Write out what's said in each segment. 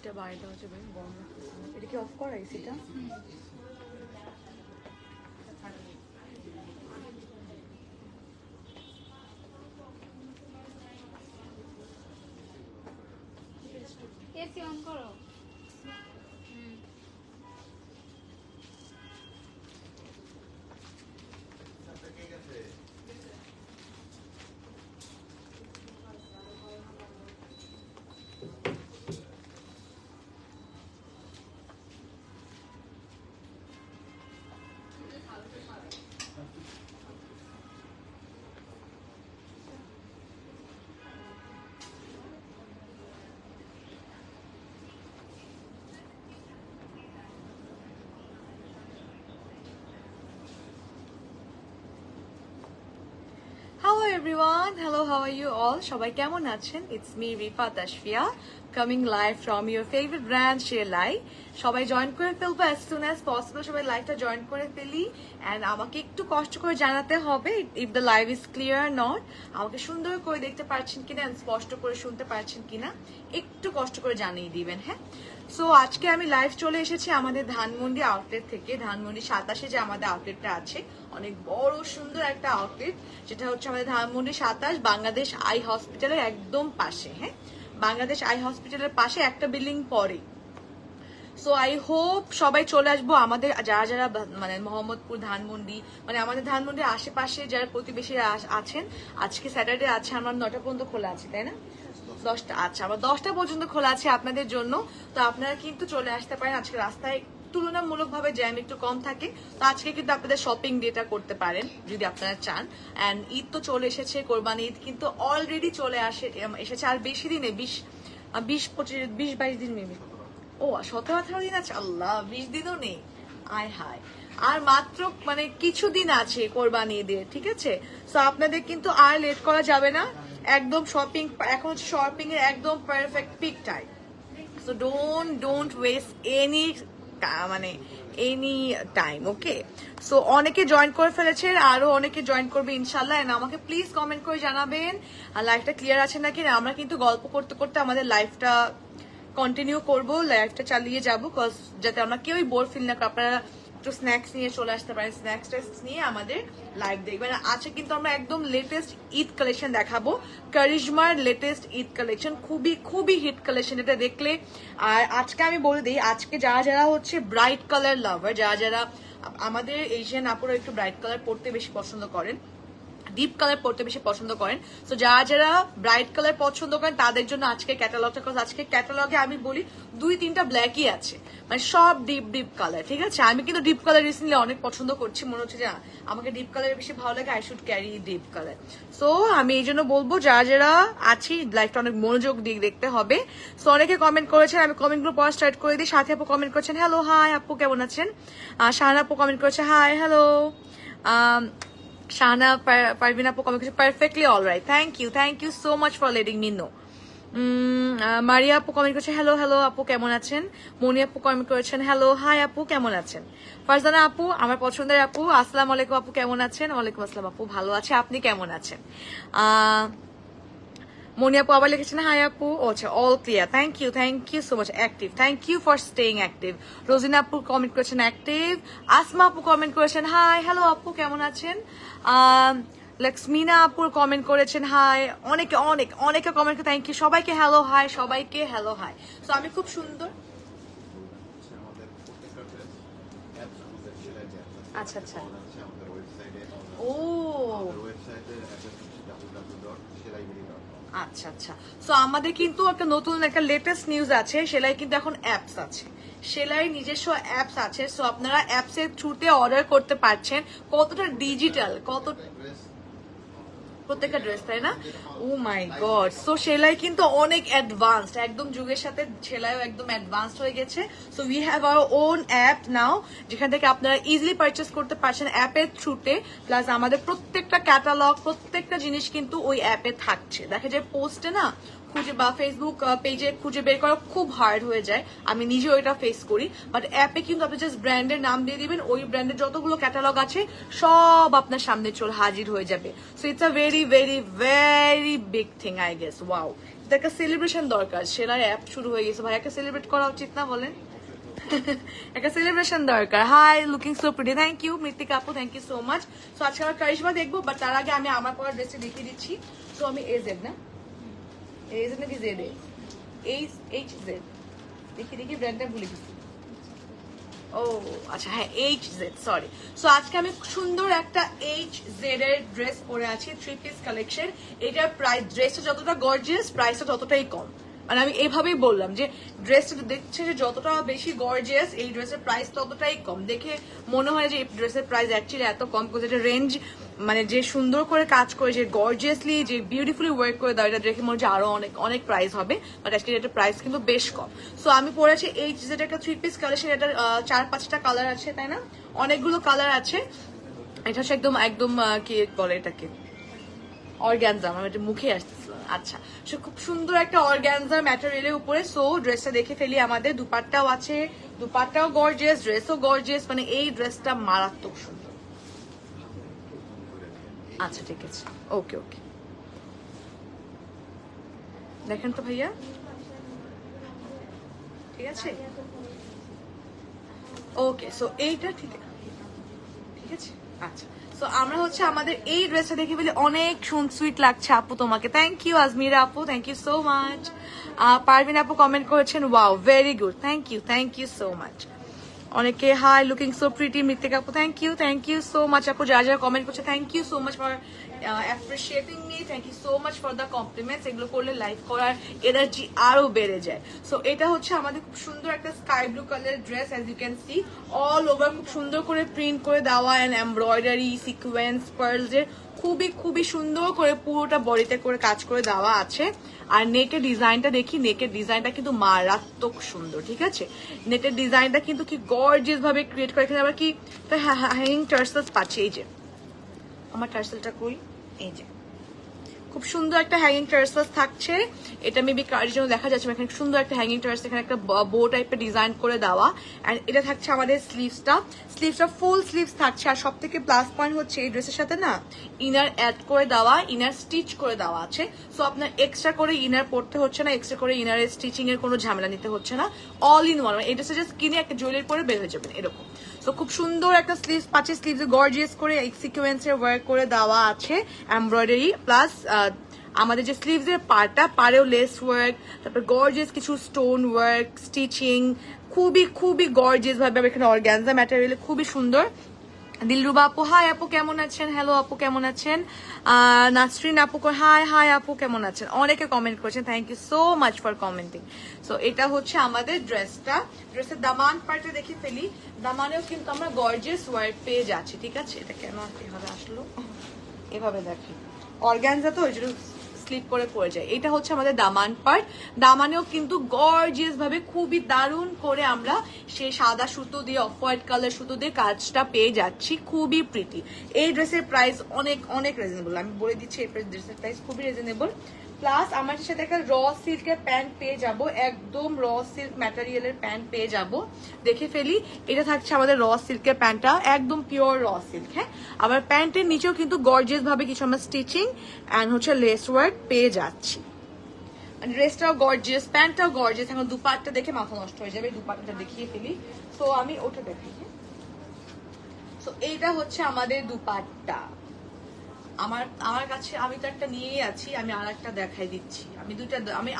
এসিটা বাইরে দেওয়া যাবে, গরম লাগতেছে। এটা কি অফ করা এসিটা? এসি অন করো। Hello everyone, hello, how are you all? সবাই কেমন আছেন? It's me Rifat Ashfia coming live from your favorite brand Shelai. সবাই জয়েন করে ফেলবো as soon as possible. সবাই লাইভটা জয়েন করে ফেলি and আমাকে একটু কষ্ট করে জানাতে হবে if the live is clear or not. আমাকে সুন্দর করে দেখতে পাচ্ছেন কিনা and স্পষ্ট করে শুনতে পাচ্ছেন কিনা একটু কষ্ট করে জানিয়ে দিবেন, হ্যাঁ? সো আজকে আমি লাইভ চলে এসেছি আমাদের ধানমন্ডি আউটলেট থেকে। ধানমন্ডি 27-এ যে আমাদের আউটলেটটা আছে, অনেক বড় সুন্দর একটা আউটলেট, যেটা হচ্ছে আমাদের ধানমন্ডি 27 বাংলাদেশ আই হসপিটালের একদম পাশে, হ্যাঁ? বাংলাদেশ আই হসপিটালের পাশে একটা বিল্ডিং পরে। সো আই হোপ সবাই চলে আসবো। আমাদের যারা যারা মানে মোহাম্মদপুর, ধানমন্ডি, মানে আমাদের ধানমন্ডির আশেপাশে যারা প্রতিবেশীরা আছেন, আজকে স্যাটারডে আছে, আমার 9টা পর্যন্ত খোলা আছে, তাই না? 10টা, আচ্ছা, আমার 10টা পর্যন্ত খোলা আছে আপনাদের জন্য। তো আপনারা কিন্তু চলে আসতে পারেন। আজকে রাস্তায় তুলনামূলকভাবে জ্যাম একটু কম থাকে, তো আজকে কিন্তু আপনাদের শপিং ডেটা করতে পারেন যদি আপনারা চান। অ্যান্ড ঈদ তো চলে এসেছে, কোরবানি ঈদ কিন্তু অলরেডি চলে এসেছে। আর বেশি দিনে 20-22 দিন মেবি, ও 17-18 দিন আছে। আল্লাহ, 20 দিনও নেই, আয় হায়। আর মাত্র মানে কিছুদিন আছে কোরবানি ঈদের, ঠিক আছে? সো আপনাদের কিন্তু আর লেট করা যাবে না। একদম শপিং, এখন হচ্ছে শপিং এর একদম perfect peak time. So don't waste any time, okay? So অনেকে জয়েন করে ফেলেছে, আরো অনেকে জয়েন করবে ইনশাল্লাহ। এন্ড আমাকে প্লিজ কমেন্ট করে জানাবেন আর লাইফটা ক্লিয়ার আছে নাকি। আমরা কিন্তু গল্প করতে করতে আমাদের লাইফটা কন্টিনিউ করবো, লাইফটা চালিয়ে যাবো, যাতে আমরা কেউই বোর ফিল না করি। আপনারা একটু স্ন্যাক্স নিয়ে চলে আসতে পারেন, স্ন্যাক্স নিয়ে আমাদের লাইভ দেখবেন। আজকে কিন্তু আমরা একদম লেটেস্ট ঈদ কালেকশন দেখাবো, কারিশমার লেটেস্ট ঈদ কালেকশন, খুবই খুবই হিট কালেকশন এটা দেখলে। আর আজকে আমি বলে দিই, আজকে যারা যারা হচ্ছে ব্রাইট কালার লাভার, যারা যারা আমাদের এশিয়ান আপুরা একটু ব্রাইট কালার পরতে বেশি পছন্দ করেন, ডিপ কালার পরতে বেশি পছন্দ করেন, তো যারা যারা ব্রাইট কালার পছন্দ করেন তাদের জন্য আজকে ক্যাটালগটা, আজকে ক্যাটালগে আমি বলি 2-3টা ব্ল্যাকই আছে, মানে সব ডিপ কালার, ঠিক আছে? আমি কিন্তু ডিপ কালার রিসেন্টলি অনেক পছন্দ করছি, মনে হচ্ছে যে আমাকে ডিপ কালার বেশি ভালো লাগে, I should carry deep colour. So আমি এই জন্য বলবো যারা যারা আছি লাইফটা অনেক মনোযোগ দিয়ে দেখতে হবে। সো অনেকে কমেন্ট করেছেন, আমি কমেন্টগুলো পড়া স্টার্ট করে দিই। সাথে আপু কমেন্ট করেছেন হ্যালো হাই আপু কেমন আছেন। শাহানা আপু কমেন্ট করেছে hi hello. Shana Parveen apu comment করেছে perfectly all right, thank you so much for letting me know. মারিয়া আপু কমেন্ট করেছে হ্যালো আপু কেমন আছেন। মনি আপু কমেন্ট করেছেন হ্যালো হাই আপু কেমন আছেন। ফারজানা আপু আমার পছন্দের আপু, আসসালামু আলাইকুম আপু কেমন আছেন। ওয়ালাইকুম আসসালাম আপু, ভালো আছে, আপনি কেমন আছেন। মনি আপু আবার লিখেছেন হাই আপু, আচ্ছা all clear, thank you so much, active, thank you for staying active. Rozina আপু কমেন্ট করেছেন অ্যাক্টিভ। আসমা আপু কমেন্ট করেছেন হাই হ্যালো আপু কেমন আছেন। লক্ষ্মীনা আপুর কমেন্ট করেছেন হাই। অনেকে কমেন্ট করে থ্যাংক ইউ, সবাইকে হ্যালো হাই, সবাইকে হ্যালো হাই। তো আমি খুব সুন্দর, আচ্ছা ও আচ্ছা। সো আমাদের কিন্তু একটা নতুন একটা লেটেস্ট নিউজ আছে, সেলাই কিন্তু এখন অ্যাপস আছে, সেলাই নিজস্ব অ্যাপস আছে। সো আপনারা অ্যাপস এর থ্রুতে অর্ডার করতে পারছেন। কতটা ডিজিটাল, কত প্রত্যেকটা ড্রেস, তাই না? ও মাই গড। সো সেলাই কিন্তু অনেক অ্যাডভান্সড, একদম যুগের সাথে সেলাইও একদম অ্যাডভান্সড হয়ে গেছে। So we have our own app নাও, যেখান থেকে আপনারা ইজিলি পারচেস করতে পারছেন অ্যাপের থ্রুতে। প্লাস আমাদের প্রত্যেকটা ক্যাটালগ, প্রত্যেকটা জিনিস কিন্তু ওই অ্যাপে থাকছে। দেখা যায় পোস্টে না খুঁজে বা ফেসবুক পেজে খুঁজে বের করা খুব হার্ড হয়ে যায়, আমি নিজেও এটা ফেস করি। বাট অ্যাপে কিন্তু আপনি জাস্ট ব্র্যান্ডের নাম দিয়ে দিবেন, ওই ব্র্যান্ডের যতগুলো ক্যাটালগ আছে সব আপনার সামনে হাজির হয়ে যাবে। So it's a very big thing I guess. Wow, একটা সেলিব্রেশন দরকার, সেলার অ্যাপ শুরু হয়ে গেছে ভাই, একটা সেলিব্রেট করা উচিত না বলেন? একটা সেলিব্রেশন দরকার। Hi, looking so pretty, thank you Mrittika আপু, thank you so much. So আজকে আমার কারিশমা দেখবো, বাট তার আগে আমি আমার পরা ড্রেসটা দেখিয়ে দিচ্ছি। সো আমি এজেড না, এজেড নাকি জেড, এইচ জেড, দেখি ব্র্যান্ডটা ভুলে গেছি। ও আচ্ছা, হ্যাঁ এইচ জেড, সরি। সো আজকে আমি সুন্দর একটা এইচ জেড এর ড্রেস পরে আছি, 3 পিস কালেকশন। এটার প্রাইস, ড্রেসটা যতটা গর্জিয়াস প্রাইসটা ততটাই কম। মানে আমি এভাবেই বললাম যে ড্রেসটা দেখছে যে যতটা বেশি গর্জিয়াস এই ড্রেসের প্রাইস ততটাই কম। দেখে মনে হয় যে এই ড্রেসের প্রাইস অ্যাকচুয়ালি এত কম, বিকজ এটা রেঞ্জ, মানে যে সুন্দর করে কাজ করে, যে গর্জিয়াসলি, যে বিউটিফুলি ওয়ার্ক করে দেওয়া, এটা দেখে মনে হচ্ছে আরো অনেক অনেক প্রাইস হবে, বাট অ্যাকচুয়ালি এটার প্রাইস কিন্তু বেশ কম। সো আমি পরেছি এইচ জেড একটা 3 পিস কালেকশন। এটার 4-5টা কালার আছে, তাই না? অনেকগুলো কালার আছে। এটা হচ্ছে একদম একদম কি বলে এটাকে, অর্গানজা, আমার এটা মুখে আসতেছিল। আচ্ছা, সো খুব সুন্দর একটা অর্গানজার ম্যাটেরিয়ালের উপরে। সো ড্রেসটা দেখে ফেলি। আমাদের দুপাট্টাও আছে, দুপাট্টাও গর্জিয়াস, ড্রেসও গর্জিয়াস, মানে এই ড্রেসটা মারাত্মক সুন্দর। আচ্ছা ঠিক আছে, ওকে ওকে, দেখেন তো ভাইয়া, ঠিক আছে, ওকে। সো এইটা ঠিক আছে, আচ্ছা। সো আমরা হচ্ছে আমাদের এই ড্রেসটা দেখে ফেলে, অনেক সুইট লাগছে আপু তোমাকে, থ্যাংক ইউ আজমিরা আপু, thank you so much. Parvin আপু কমেন্ট করেছেন, wow very good, thank you so much. অনেকে hi, looking so pretty, Mrittika আপু থ্যাংক ইউ সো মাচ আপু, যারা যারা কমেন্ট করছে thank you so much for appreciating me, thank you so much for the compliments. এগুলো করলে live করার energy আরো বেড়ে যায়। সো এটা হচ্ছে আমাদের খুব সুন্দর একটা sky blue colour dress, as you can see all over খুব সুন্দর করে প্রিন্ট করে দেওয়া, অ্যান্ড এমব্রয়ডারি, সিকোয়েন্স, পার্লসের খুবই সুন্দর করে পুরোটা বডিতে করে কাজ করে দেওয়া আছে। আর নেকের ডিজাইনটা দেখি, নেকের ডিজাইনটা কিন্তু মারাত্মক সুন্দর, ঠিক আছে? নেটের ডিজাইনটা কিন্তু কি গর্জিয়াস ভাবে ক্রিয়েট করে। এখানে আবার কি হ্যাঙ্গিং টার্সেলস পাচ্ছি, এই যে আমার টার্সেলটা কই, এই যে খুব সুন্দর একটা হ্যাঙ্গিং টার্সেলস থাকছে। এটা মেবি কার জন্য দেখা যাচ্ছে, এখানে সুন্দর একটা হ্যাঙ্গিং টার্সেল, এখানে একটা বো টাইপের ডিজাইন করে দেওয়া। এন্ড এটা থাকছে আমাদের স্লিভসটা ফুল স্লিভস থাকছে। আর সব থেকে প্লাস পয়েন্ট হচ্ছে এই ড্রেসের সাথে না ইনার অ্যাড করে দেওয়া, ইনার স্টিচ করে দেওয়া আছে। সো আপনার এক্সট্রা করে ইনার পড়তে হচ্ছে না, এক্সট্রা করে ইনারের স্টিচিং এর কোনো ঝামেলা নিতে হচ্ছে না, অল ইন ওয়ান। এই ড্রেসে জাস্ট কিনে একটা জুয়েলারি পরে বের হয়ে যাবেন এরকম। তো খুব সুন্দর একটা স্লিভস পাচ্ছে, স্লিভস গর্জিয়াস করে সিকোয়েন্সের ওয়ার্ক করে দেওয়া আছে, এমব্রয়ডারি প্লাস আমাদের যে স্লিভস এর পার্টটা, পাড়েও লেস ওয়ার্ক, তারপর গর্জিয়াস কিছু স্টোন ওয়ার্ক, স্টিচিং, খুবই গর্জিয়াস ভাবে এখানে অর্গানজা ম্যাটেরিয়াল, খুবই সুন্দর। দিলরুবা আপু হাই আপু কেমন আছেন, হ্যালো আপু কেমন আছেন, নাসরিন আপু হাই আপু কেমন আছেন, অনেকে কমেন্ট করেছেন, thank you so much for commenting. So এটা হচ্ছে আমাদের ড্রেসটা। ড্রেসের দামান পার্টে দেখে ফেলি, দামানেও কিন্তু আমরা গর্জিয়াস ওয়ার্ক পেয়ে যাচ্ছি, ঠিক আছে? এটা কেন এভাবে আসলো, এভাবে দেখি, অর্গানজা তো ওই জন্য স্লিপ করে পড়ে যায়। এটা হচ্ছে আমাদের দামান পার্ট, দামানেও কিন্তু গর্জিয়াস ভাবে খুবই দারুণ করে আমরা সেই সাদা সুতো দিয়ে, অফ হোয়াইট কালার সুতো দিয়ে কাজটা পেয়ে যাচ্ছি, খুবই প্রিটি। এই ড্রেসের প্রাইস অনেক রিজনেবল, আমি বলে দিচ্ছি এই ড্রেসের প্রাইস খুবই রিজনেবল। প্লাস আমার সাথে একটা র সিল্কের প্যান্ট পেয়ে যাব, একদম র সিল্ক ম্যাটেরিয়ালের প্যান্ট পেয়ে যাব, দেখে ফেলি। এটা থাকছে আমাদের র সিল্কের প্যান্টটা, একদম পিওর র সিল্ক। হ্যাঁ, আবার প্যান্টের নিচেও কিন্তু গর্জিয়াস ভাবে কিছু আমরা স্টিচিং অ্যান্ড হচ্ছে লেস ওয়ার্ক পেয়ে যাচ্ছি। ড্রেসটাও গর্জিয়াস, প্যান্টটাও গর্জিয়াস। এখন দুপাট্টা দেখে মাথা নষ্ট হয়ে যাবে, দুপাট্টাটা দেখিয়ে ফেলি। তো আমি ওটা দেখাই। তো এইটা হচ্ছে আমাদের দুপাট্টা। আমার কাছে, আমি তো একটা নিয়েই আছি, আমি আর একটা দেখাই দিচ্ছি।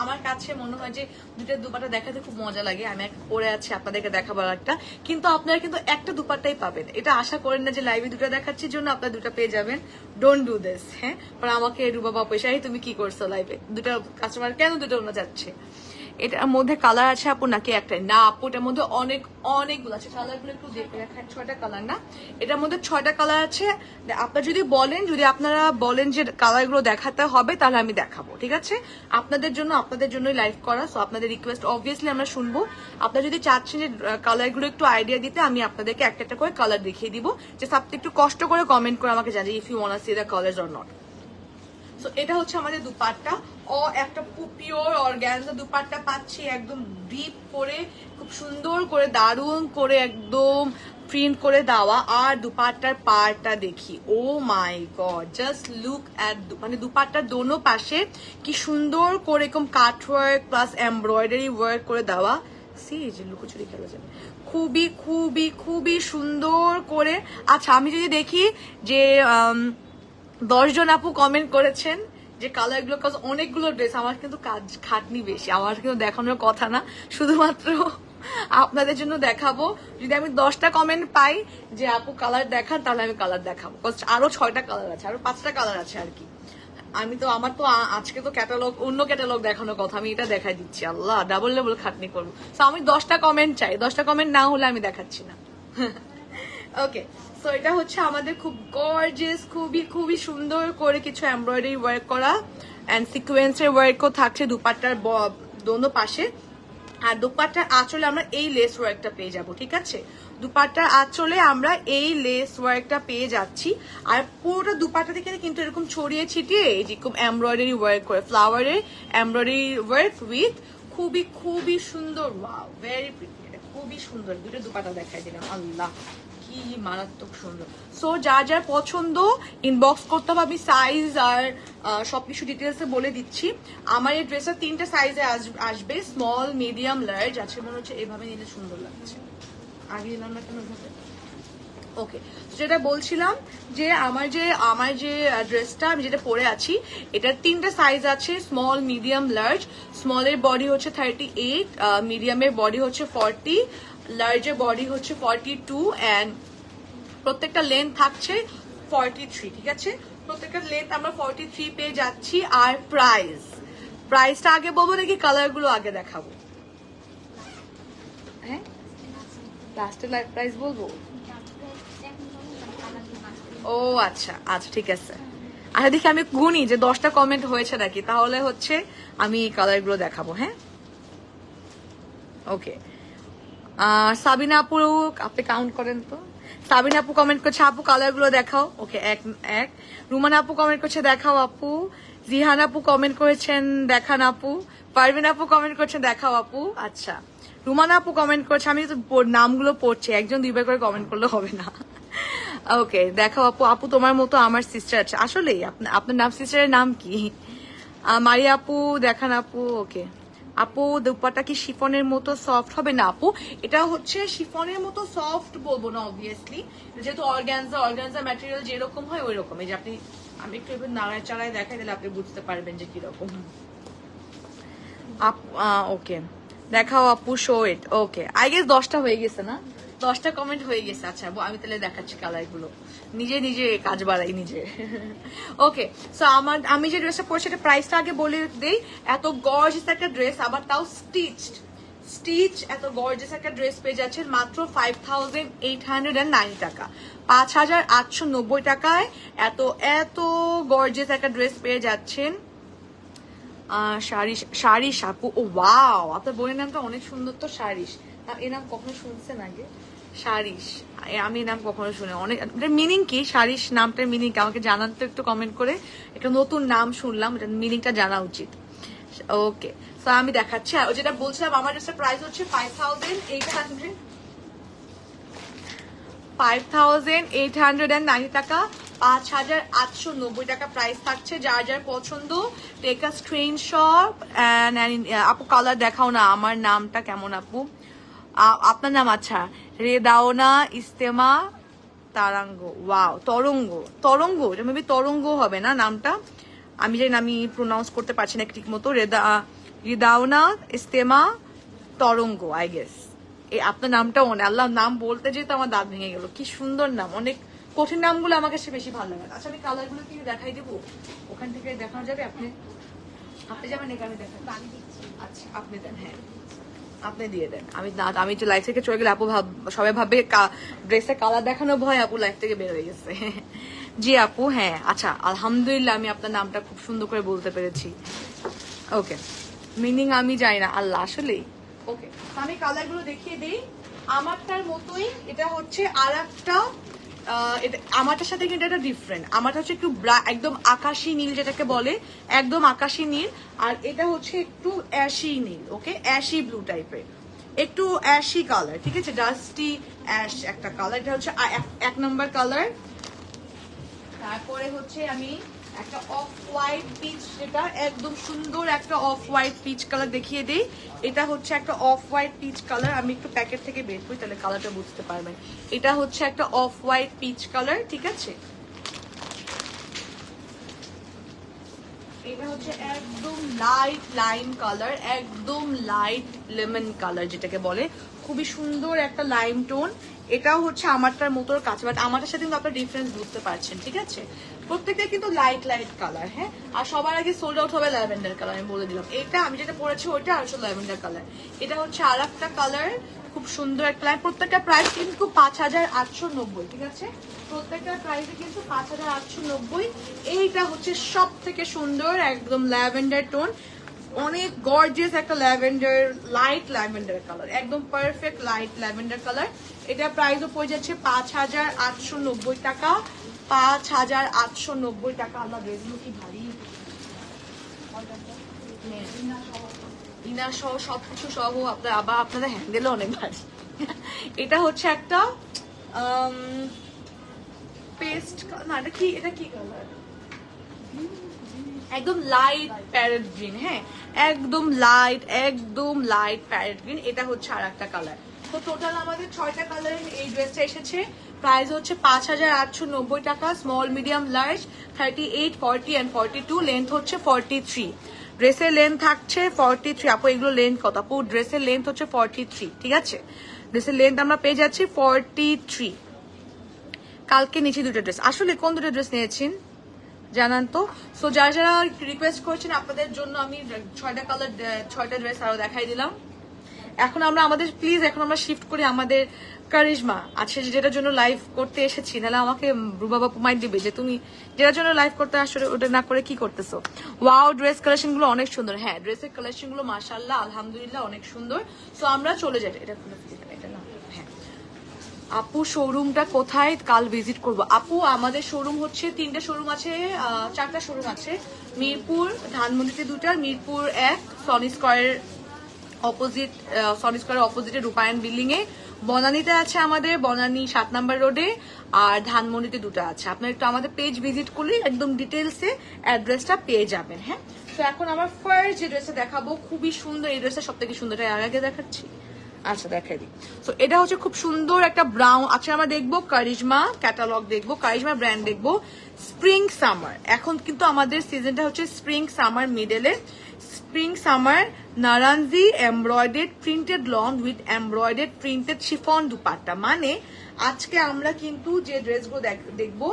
আমার কাছে মনে হয় যে দুইটা দুপাট্টা দেখাতে খুব মজা লাগে। আমি একটা পরে আছি, আপনাদেরকে দেখাবার একটা, কিন্তু আপনারা কিন্তু একটা দুপাট্টাই পাবেন। এটা আশা করেন না যে লাইভে দুটো দেখাচ্ছি জন্য আপনারা দুটো পেয়ে যাবেন, ডোন্ট ডু দিস। হ্যাঁ, পরে আমাকে রুবা বাপু এসে তুমি কি করছো লাইভে, দুটো কাস্টমার কেন দুটো অন্য যাচ্ছে। এটার মধ্যে কালার আছে আপু নাকি একটাই? না আপু, এটার মধ্যে অনেকগুলো আছে, কালারগুলো একটু দেখে রাখেন। 6টা কালার না, এটার মধ্যে 6টা কালার আছে। আপনারা যদি আপনারা বলেন যে কালারগুলো দেখাতে হবে, তাহলে আমি দেখাবো, ঠিক আছে? আপনাদের জন্যই লাইভ করা। সো আপনাদের রিকোয়েস্ট অবভিয়াসলি আমরা শুনবো। আপনারা যদি চাচ্ছেন যে কালারগুলো একটু আইডিয়া দিতে, আমি আপনাদেরকে একটা করে কালার দেখিয়ে দিব। যে আপনি একটু কষ্ট করে কমেন্ট করে আমাকে জানিয়ে if you want to see the colours or not. So এটা হচ্ছে আমাদের দুপাট্টা, একটা পিওর অর্গানজা দুপাট্টা পাচ্ছি, একদম ডিপ করে, খুব সুন্দর করে, দারুণ করে, একদম প্রিন্ট করে দেওয়া। আর দুপাট্টার পাড়টা দেখি, ও মাই গড, জাস্ট লুক অ্যাট, মানে দুপাট্টার দোনো পাশে কি সুন্দর করে এরকম কাট ওয়ার্ক প্লাস এমব্রয়ডারি ওয়ার্ক করে দেওয়া। সি যে লুকোচুরি খেলা যাবে, খুবই খুবই খুবই সুন্দর করে। আচ্ছা আমি যদি দেখি যে 10 জন আপু কমেন্ট করেছেন যে কালারগুলো, কাজ অনেকগুলো ড্রেস, আমার কিন্তু কাজ খাটনি বেশি, আমার কিন্তু দেখানোর কথা না, শুধুমাত্র আপনাদের জন্য দেখাবো। যদি আমি 10টা কমেন্ট পাই যে আপু কালার দেখান, তাহলে আমি কালার দেখাবো। আরো 6টা কালার আছে, আরো 5টা কালার আছে আর কি। আমি তো আমার তো আজকে তো ক্যাটালগ, অন্য ক্যাটালগ দেখানোর কথা, আমি এটা দেখাই দিচ্ছি। আল্লাহ, ডাবল ডাবল খাটনি করবো। তো আমি 10টা কমেন্ট চাই, 10টা কমেন্ট না হলে আমি দেখাচ্ছি না। ওকে, সো এটা হচ্ছে আমাদের খুব গর্জিয়াস, খুবই খুবই সুন্দর করে কিছু এমব্রয়ডারি ওয়ার্ক করা অ্যান্ড সিকোয়েন্সের ওয়ার্কও থাকছে দুপাট্টার দোনো পাশে। আর দুপাট্টার আঁচলে আমরা এই লেস ওয়ার্কটা পেয়ে যাব, ঠিক আছে? দুপাট্টার আঁচলে আমরা এই লেস ওয়ার্কটা পেয়ে যাচ্ছি। আর পুরোটা দুপাট্টা থেকে কিন্তু এরকম ছড়িয়ে ছিটিয়ে যেরকম এমব্রয়ডারি ওয়ার্ক করে, ফ্লাওয়ারের এমব্রয়ডারি ওয়ার্ক উইথ খুবই খুবই সুন্দর, ওয়াও, ভেরি প্রিটি, এটা খুবই সুন্দর। দুটো দুপাট্টা দেখাই দিলাম, আল্লাহ কি মারাত্মক সুন্দর। সো যার যার পছন্দ ইনবক্স করতে হবে, আমি সাইজ আর সবকিছু ডিটেলসে বলে দিচ্ছি। আমার এই ড্রেসের 3টা সাইজে আসবে, স্মল, মিডিয়াম, লার্জ আছে। মনে হচ্ছে এভাবে নিলে সুন্দর লাগছে, আগে নিলাম না কেন এভাবে। ওকে, যেটা বলছিলাম যে আমার যে ড্রেসটা আমি যেটা পরে আছি, এটার 3টা সাইজ আছে, স্মল, মিডিয়াম, লার্জ। স্মলের বডি হচ্ছে 38, মিডিয়ামের বডি হচ্ছে 40, লার্জের বডি হচ্ছে 42 অ্যান্ড প্রত্যেকটা লেন্থ থাকছে 43, ঠিক আছে? প্রত্যেকটা লেন্থ আমরা 43 পেয়ে যাচ্ছি। আর প্রাইসটা আগে বলবো নাকি কালারগুলো আগে দেখাবো? হ্যাঁ, লাস্টে প্রাইস বলবো। ও আচ্ছা আচ্ছা, ঠিক আছে। আচ্ছা দেখি আমি গুনি যে 10টা কমেন্ট হয়েছে নাকি, তাহলে হচ্ছে আমি এই কালারগুলো দেখাবো। হ্যাঁ, ওকে। সাবিনা আপু, আপনি কাউন্ট করেন তো। সাবিনা আপু কমেন্ট করছে আপু কালারগুলো দেখাও। ওকে, এক। রুমানা আপু কমেন্ট করছে দেখাও আপু। জিহান আপু কমেন্ট করেছেন দেখান আপু। পারভিন আপু কমেন্ট করছেন দেখাও আপু। আচ্ছা, রুমানা আপু কমেন্ট করছে, আমি তো নামগুলো পড়ছি, একজন 2বার করে কমেন্ট করলে হবে না। ওকে, দেখাও আপু। আপু তোমার মতো আমার সিস্টার আছে, আসলেই আপনার নাম, সিস্টারের নাম কি? মারিয়া আপু দেখান আপু। ওকে আপু, দুপাট্টা কি শিফনের মতো সফট হবে? না আপু, এটা হচ্ছে শিফনের মতো সফট বলবো না অবভিয়াসলি, যেহেতু অর্গানজা ম্যাটেরিয়াল যেরকম হয় ওই রকম। এই যে আমি একটু এবার নাড়ায় চাড়ায় দেখাই দিলে আপনি বুঝতে পারবেন যে কিরকম। ওকে, দেখাও আপু, show it. Okay, I guess 10টা হয়ে গেছে না? 10টা কমেন্ট হয়ে গেছে। আচ্ছা, আমি তাহলে দেখাচ্ছি কালারগুলো, নিজে কাজ বাড়াই নিজে। ওকে, সো আমি যে ড্রেসটা পরছি এটা প্রাইসটা আগে বলে দেই। এত গর্জিয়াস একটা ড্রেস, আবার তাও স্টিচ, এত গর্জিয়াস একটা ড্রেস পেয়ে যাচ্ছেন মাত্র 5890 টাকা, 5890 টাকায় এত গর্জিয়াস একটা ড্রেস পেয়ে যাচ্ছেন। শারিশ আপু, ও ওয়াও, আপনার বোনের নামটা অনেক সুন্দর তো, শারিশ। এর নাম কখনো শুনছেন আগে? শারিশ, আমি নাম কখনো শুনে, অনেক মিনিং কি? শারিশ নামটার মিনিং কি আমাকে জানান তো একটু কমেন্ট করে। একটা নতুন নাম শুনলাম, এটা মিনিংটা জানা উচিত। ওকে, তো আমি দেখাচ্ছি। আর যেটা বলছিলাম, আমার ড্রেসের প্রাইস হচ্ছে 5890 টাকা, 5890 টাকা প্রাইস থাকছে। যার যার পছন্দ টেক আ স্ক্রিনশট। আপু কালার দেখাও না, আমার নামটা কেমন আপু? আপনার নাম? আচ্ছা, রেদাওনা ইস্তেমা তারাঙ্গ, ওয়াও, তরঙ্গ, এটা মেবি তরঙ্গ হবে না নামটা, আমি জানি, আমি প্রোনাউন্স করতে পারছি না ঠিক মতো। রেদাওনা ইস্তেমা তরঙ্গ, আই গেস। আপনার নামটা আল্লাহ, নাম বলতে যেতে আমার দাঁত ভেঙে গেল, কি সুন্দর নাম। অনেক কঠিন নামগুলো আমার কাছে বেশি ভালো লাগে। আচ্ছা, আমি কালারগুলো কি দেখাই দেবো? ওখান থেকে দেখানো যাবে? আপনি যাবেন এখানে দেখান? আচ্ছা, আপনি দেন। হ্যাঁ, আপনি দিয়ে দেন। আমি যে লাইফ থেকে চলে গেলে আপু সবাই ভাববে ড্রেসের কালার দেখানো ভয় আপু লাইফ থেকে বের হয়ে গেছে। জি আপু, হ্যাঁ। আচ্ছা, আলহামদুলিল্লাহ আমি আপনার নামটা খুব সুন্দর করে বলতে পেরেছি। ওকে, মিনিং আমি জানি না, আল্লাহ, আসলেই। ওকে, আমি কালারগুলো দেখিয়ে দিই। আমারটার মতোই এটা হচ্ছে আর একটা, আমারটার সাথে কিন্তু এটা ডিফারেন্ট। আমারটা হচ্ছে একটু একদম আকাশি নীল, যেটাকে বলে একদম আকাশি নীল। আর এটা হচ্ছে একটু অ্যাশি নীল, ওকে, অ্যাশি ব্লু টাইপের। একটু অ্যাশি কালার, ঠিক আছে, ডাস্টি অ্যাশ একটা কালার, এটা হচ্ছে এক নম্বর কালার। তারপরে হচ্ছে আমি একটা অফ হোয়াইট পিচ, যেটা একদম সুন্দর একটা অফ হোয়াইট পিচ কালার দেখিয়ে দিই। এটা হচ্ছে একটা অফ হোয়াইট পিচ কালার, আমি একটু প্যাকেট থেকে বের করি তাহলে কালারটা বুঝতে পারবেন। এটা হচ্ছে একটা অফ হোয়াইট পিচ কালার, ঠিক আছে। এটা হচ্ছে একদম লাইট লাইম কালার, একদম লাইট লেমন কালার যেটাকে বলে, খুবই সুন্দর একটা লাইম টোন। এটাও হচ্ছে আমারটার মতোর কাছে, বাট আমারটার সাথে কিন্তু আপনার ডিফারেন্স বুঝতে পারছেন, ঠিক আছে। প্রত্যেকটা কিন্তু লাইট লাইট কালার, হ্যাঁ। আর সবার আগে সোল্ড আউট হবে ল্যাভেন্ডার কালার, আমি বলে দিলাম। এটা আমি যেটা পরেছি ওইটা আসলে ল্যাভেন্ডার কালার। এটা হচ্ছে আর একটা কালার, খুব সুন্দর একটা কালার। প্রত্যেকটা প্রাইস কিন্তু 5890, ঠিক আছে। প্রত্যেকটা প্রাইসে কিন্তু 5890। এইটা হচ্ছে সব থেকে সুন্দর একদম ল্যাভেন্ডার টোন, অনেক গর্জিয়াস একটা ল্যাভেন্ডার, লাইট ল্যাভেন্ডার কালার, একদম পারফেক্ট লাইট ল্যাভেন্ডার কালার। এটা প্রাইসও পড়ে যাচ্ছে 5890 টাকা। 5890 টাকা। আল্লাহ, ড্রেসগুলো কি ভারী, ইনার সহ সবকিছু সহ আপনার, আবার আপনাদের হ্যান্ডেলও অনেক ভারী। এটা হচ্ছে একটা পেস্ট না, এটা কি কালার, একদম লাইট প্যারেট গ্রিন, হ্যাঁ, একদম লাইট প্যারেট গ্রিন। এটা হচ্ছে আর একটা কালার। তো টোটাল আমাদের 6টা কালারের এই ড্রেসটা এসেছে। প্রাইস হচ্ছে 5890 টাকা। Small, medium, large 38, 40 and 42। Length হচ্ছে 43। ড্রেসের লেন্থ থাকছে 43। আপু এগুলো লেন্থ কত? আপু ড্রেসের লেন্থ হচ্ছে 43, ঠিক আছে। ড্রেসের লেন্থ আমরা পেয়ে যাচ্ছি 43। কালকে নিচে দুটো ড্রেস, আসলে কোন দুটো ড্রেস নিয়েছেন জানান তো। সো যারা যারা রিকোয়েস্ট করছেন আপনাদের জন্য আমি 6টা কালার, 6টা ড্রেস আরো দেখাই দিলাম। এখন আমরা শিফট করি আমাদের কারিশমা আছে, যেটার জন্য লাইভ করতে এসেছি। নাহলে আমাকে রুবা বাপু মাইট দিবে যে তুমি যেটার জন্য লাইভ করতে আসলে ওটা না করে কি করতেছো। ওয়াও, ড্রেস কালেকশন গুলো অনেক সুন্দর। হ্যাঁ, ড্রেসের কালেকশন গুলো মাশাআল্লাহ আলহামদুলিল্লাহ অনেক সুন্দর। সো আমরা চলে যাই, এটা খুলে এটা না। হ্যাঁ আপু, শোরুমটা কোথায়? কাল ভিজিট করব। আপু আমাদের শোরুম হচ্ছে 3টা শোরুম আছে, 4টা শোরুম আছে। মিরপুর, ধানমন্ডিতে 2টা, মিরপুর 1 সনি স্কয়ারের অপোজিটে রূপায়ণ বিল্ডিং এ, বনানীতে আছে আমাদের, বনানী 7 নম্বর রোডে, আর ধানমন্ডিতে 2টা আছে। আপনার একটু আমাদের পেজ ভিজিট করলে একদম ডিটেলসে অ্যাড্রেসটা পেয়ে যাবেন। হ্যাঁ, তো এখন আমার ফার্স্ট যে ড্রেসটা দেখাবো খুবই সুন্দর, এই ড্রেসটা সব থেকে সুন্দর, আগে দেখাচ্ছি। আচ্ছা দেখাই দিই। তো এটা হচ্ছে খুব সুন্দর একটা ব্রাউন। আচ্ছা আমরা দেখবো কারিশমা ক্যাটালগ, দেখবো কারিশমা ব্র্যান্ড, দেখবো স্প্রিং সামার। এখন কিন্তু আমাদের সিজনটা হচ্ছে spring summer medley. Spring summer নারানজি embroidered printed lawn with embroidered printed chiffon dupatta. মানে আজকে আমরা কিন্তু যে ড্রেসগুলো দেখবো,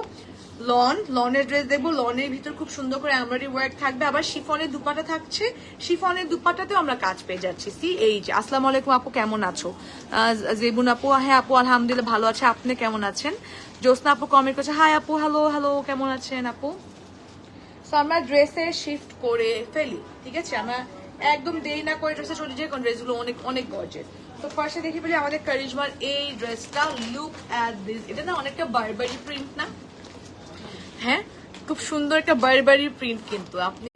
লনের ড্রেস দেখবো। লনের ভিতর খুব সুন্দর করে এমব্রয়ডারি ওয়ার্ক থাকবে, আবার শিফনের দুপাটা থাকছে। শিফনের দুপাটাতেও আমরা কাজ পেয়ে যাচ্ছি। এই যে আসসালামু আলাইকুম আপু, কেমন আছো? জেবুন আপু, হ্যাঁ আপু আলহামদুলিল্লাহ ভালো আছে, আপনি কেমন আছেন? জ্যোৎস্না আপু কমেন্ট করছে হাই আপু, হ্যালো কেমন আছেন আপু? সো আমরা ড্রেসে শিফট করে ফেলি, ঠিক আছে। আমরা একদম দেরি না করে ড্রেসে চলে যাই, কারণ ড্রেসগুলো অনেক অনেক গর্জেস। তো ফার্স্টে দেখি বলি আমাদের কারিশমার এই ড্রেসটা, লুক অ্যাট দিস। এটা না অনেকটা বারবারি প্রিন্ট না? হ্যাঁ, খুব সুন্দর একটা বারবারি প্রিন্ট, কিন্তু আপনি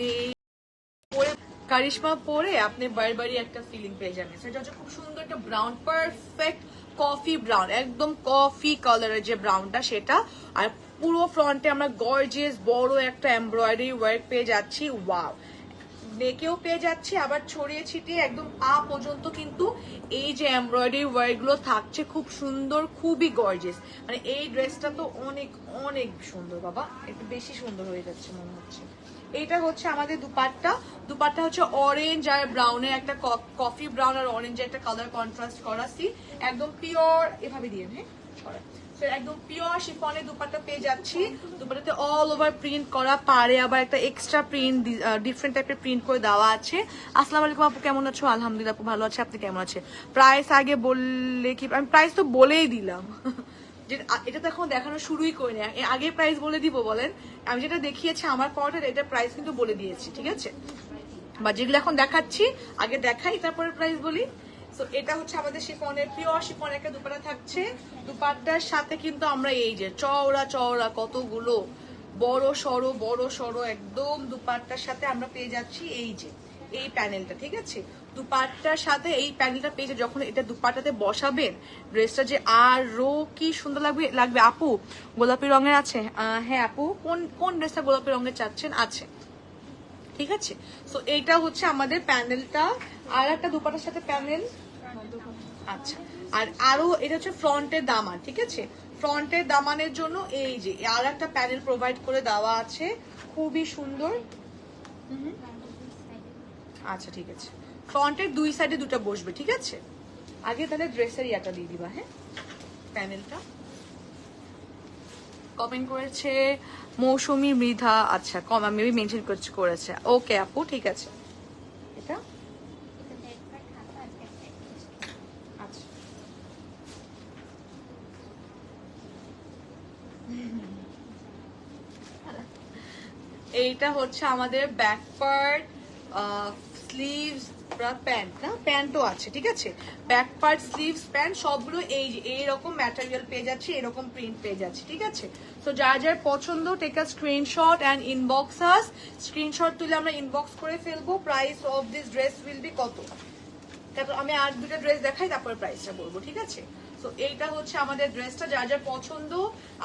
কারিশমা পরে আপনি বারবারি একটা ফিলিং পেয়ে যাবেন। সেটা হচ্ছে খুব সুন্দর একটা ব্রাউন, পারফেক্ট কফি ব্রাউন, একদম কফি কালারের যে ব্রাউনটা সেটা। আর পুরো ফ্রন্টে আমরা গর্জিয়াস বড় একটা এমব্রয়ডারি ওয়ার্ক পেয়ে যাচ্ছি। ওয়াও, নেকেও পেয়ে যাচ্ছি, আবার ছড়িয়ে ছিটিয়ে একদম পা পর্যন্ত কিন্তু এই যে এমব্রয়ডারি ওয়ার্ক গুলো থাকছে, খুব সুন্দর, খুবই গর্জিয়াস। মানে এই ড্রেসটা তো অনেক অনেক সুন্দর বাবা, একটু বেশি সুন্দর হয়ে যাচ্ছে মনে হচ্ছে। এইটা হচ্ছে আমাদের দুপাট্টা হচ্ছে অরেঞ্জ আর ব্রাউনের একটা কফি ব্রাউন আর অরেঞ্জের একটা কালার কন্ট্রাস্ট করা, একদম পিওর এভাবে দিয়ে, হ্যাঁ একদম পিওর শিফনের দুপাট্টা পেয়ে যাচ্ছি। দুপাট্টাতে অল ওভার প্রিন্ট করা, পারে আবার একটা এক্সট্রা প্রিন্ট, ডিফারেন্ট টাইপের প্রিন্ট করে দেওয়া আছে। আসসালামু আলাইকুম আপু, কেমন আছো? আলহামদুলিল্লাহ আপু ভালো আছে, আপনি কেমন আছে? প্রাইস আগে বললে কি? আমি প্রাইস তো বলেই দিলাম, যে এটা তো এখন দেখানো শুরুই করিনি, আগে প্রাইস বলে দিব বলেন? আমি যেটা দেখিয়েছি আমার পাওয়াটা, এটা প্রাইস কিন্তু বলে দিয়েছি, ঠিক আছে। বা যেগুলো এখন দেখাচ্ছি আগে দেখাই, তারপরে প্রাইস বলি। তো এটা হচ্ছে আমাদের শিফনের, পিওর শিফনের একটা দুপাট্টা থাকছে। দুপাট্টার সাথে কিন্তু আমরা এই যে চওড়া চওড়া কতগুলো বড় সড়ো একদম দুপাট্টার সাথে আমরা পেয়ে যাচ্ছি এই যে এই প্যানেলটা, ঠিক আছে। দুপাট্টার সাথে এই প্যানেলটা পেয়ে যখন এটা দুপাট্টাতে বসাবেন ড্রেসটা যে আরো কি সুন্দর লাগবে লাগবে। আপু গোলাপি রঙের আছে? হ্যাঁ আপু, কোন কোন ড্রেসটা গোলাপি রঙের চাচ্ছেন? আছে, ঠিক আছে। সো এইটা হচ্ছে আমাদের প্যানেলটা, আর একটা দুপাটার সাথে প্যানেল। আচ্ছা, আর আরো এটা হচ্ছে ফ্রন্টের দামান, ঠিক আছে। ফ্রন্টের দামানের জন্য এই যে আর একটা প্যানেল প্রোভাইড করে দেওয়া আছে, খুবই সুন্দর। আচ্ছা ঠিক আছে, ফ্রন্টের দুই সাইডে দুটো বসবে, ঠিক আছে। আগে তাহলে ড্রেসের ইয়াটা দিয়ে দিবা, হ্যাঁ, প্যানেলটা। কমেন্ট করেছে মৌসুমী মৃধা, আচ্ছা মেবি মেনশন করেছে। ওকে আপু, ঠিক আছে। এটা আচ্ছা, এইটা হচ্ছে আমাদের ব্যাক পার্ট, স্লিভস, প্যান্ট না, প্যান্টও আছে, ঠিক আছে। ব্যাক পার্ট, স্লিভস, প্যান্ট সবগুলো এই যে এইরকম ম্যাটেরিয়াল পেয়ে যাচ্ছে, এরকম প্রিন্ট পেয়ে যাচ্ছে, ঠিক আছে। তো যার যার পছন্দ take a screenshot and inbox us. Screenshot তুলে আমরা ইনবক্স করে ফেলবো। Price of this dress will be কত? তারপর আমি আর দুটো ড্রেস দেখাই, তারপরে প্রাইসটা বলবো, ঠিক আছে। তো এইটা হচ্ছে আমাদের ড্রেসটা, যার যার পছন্দ।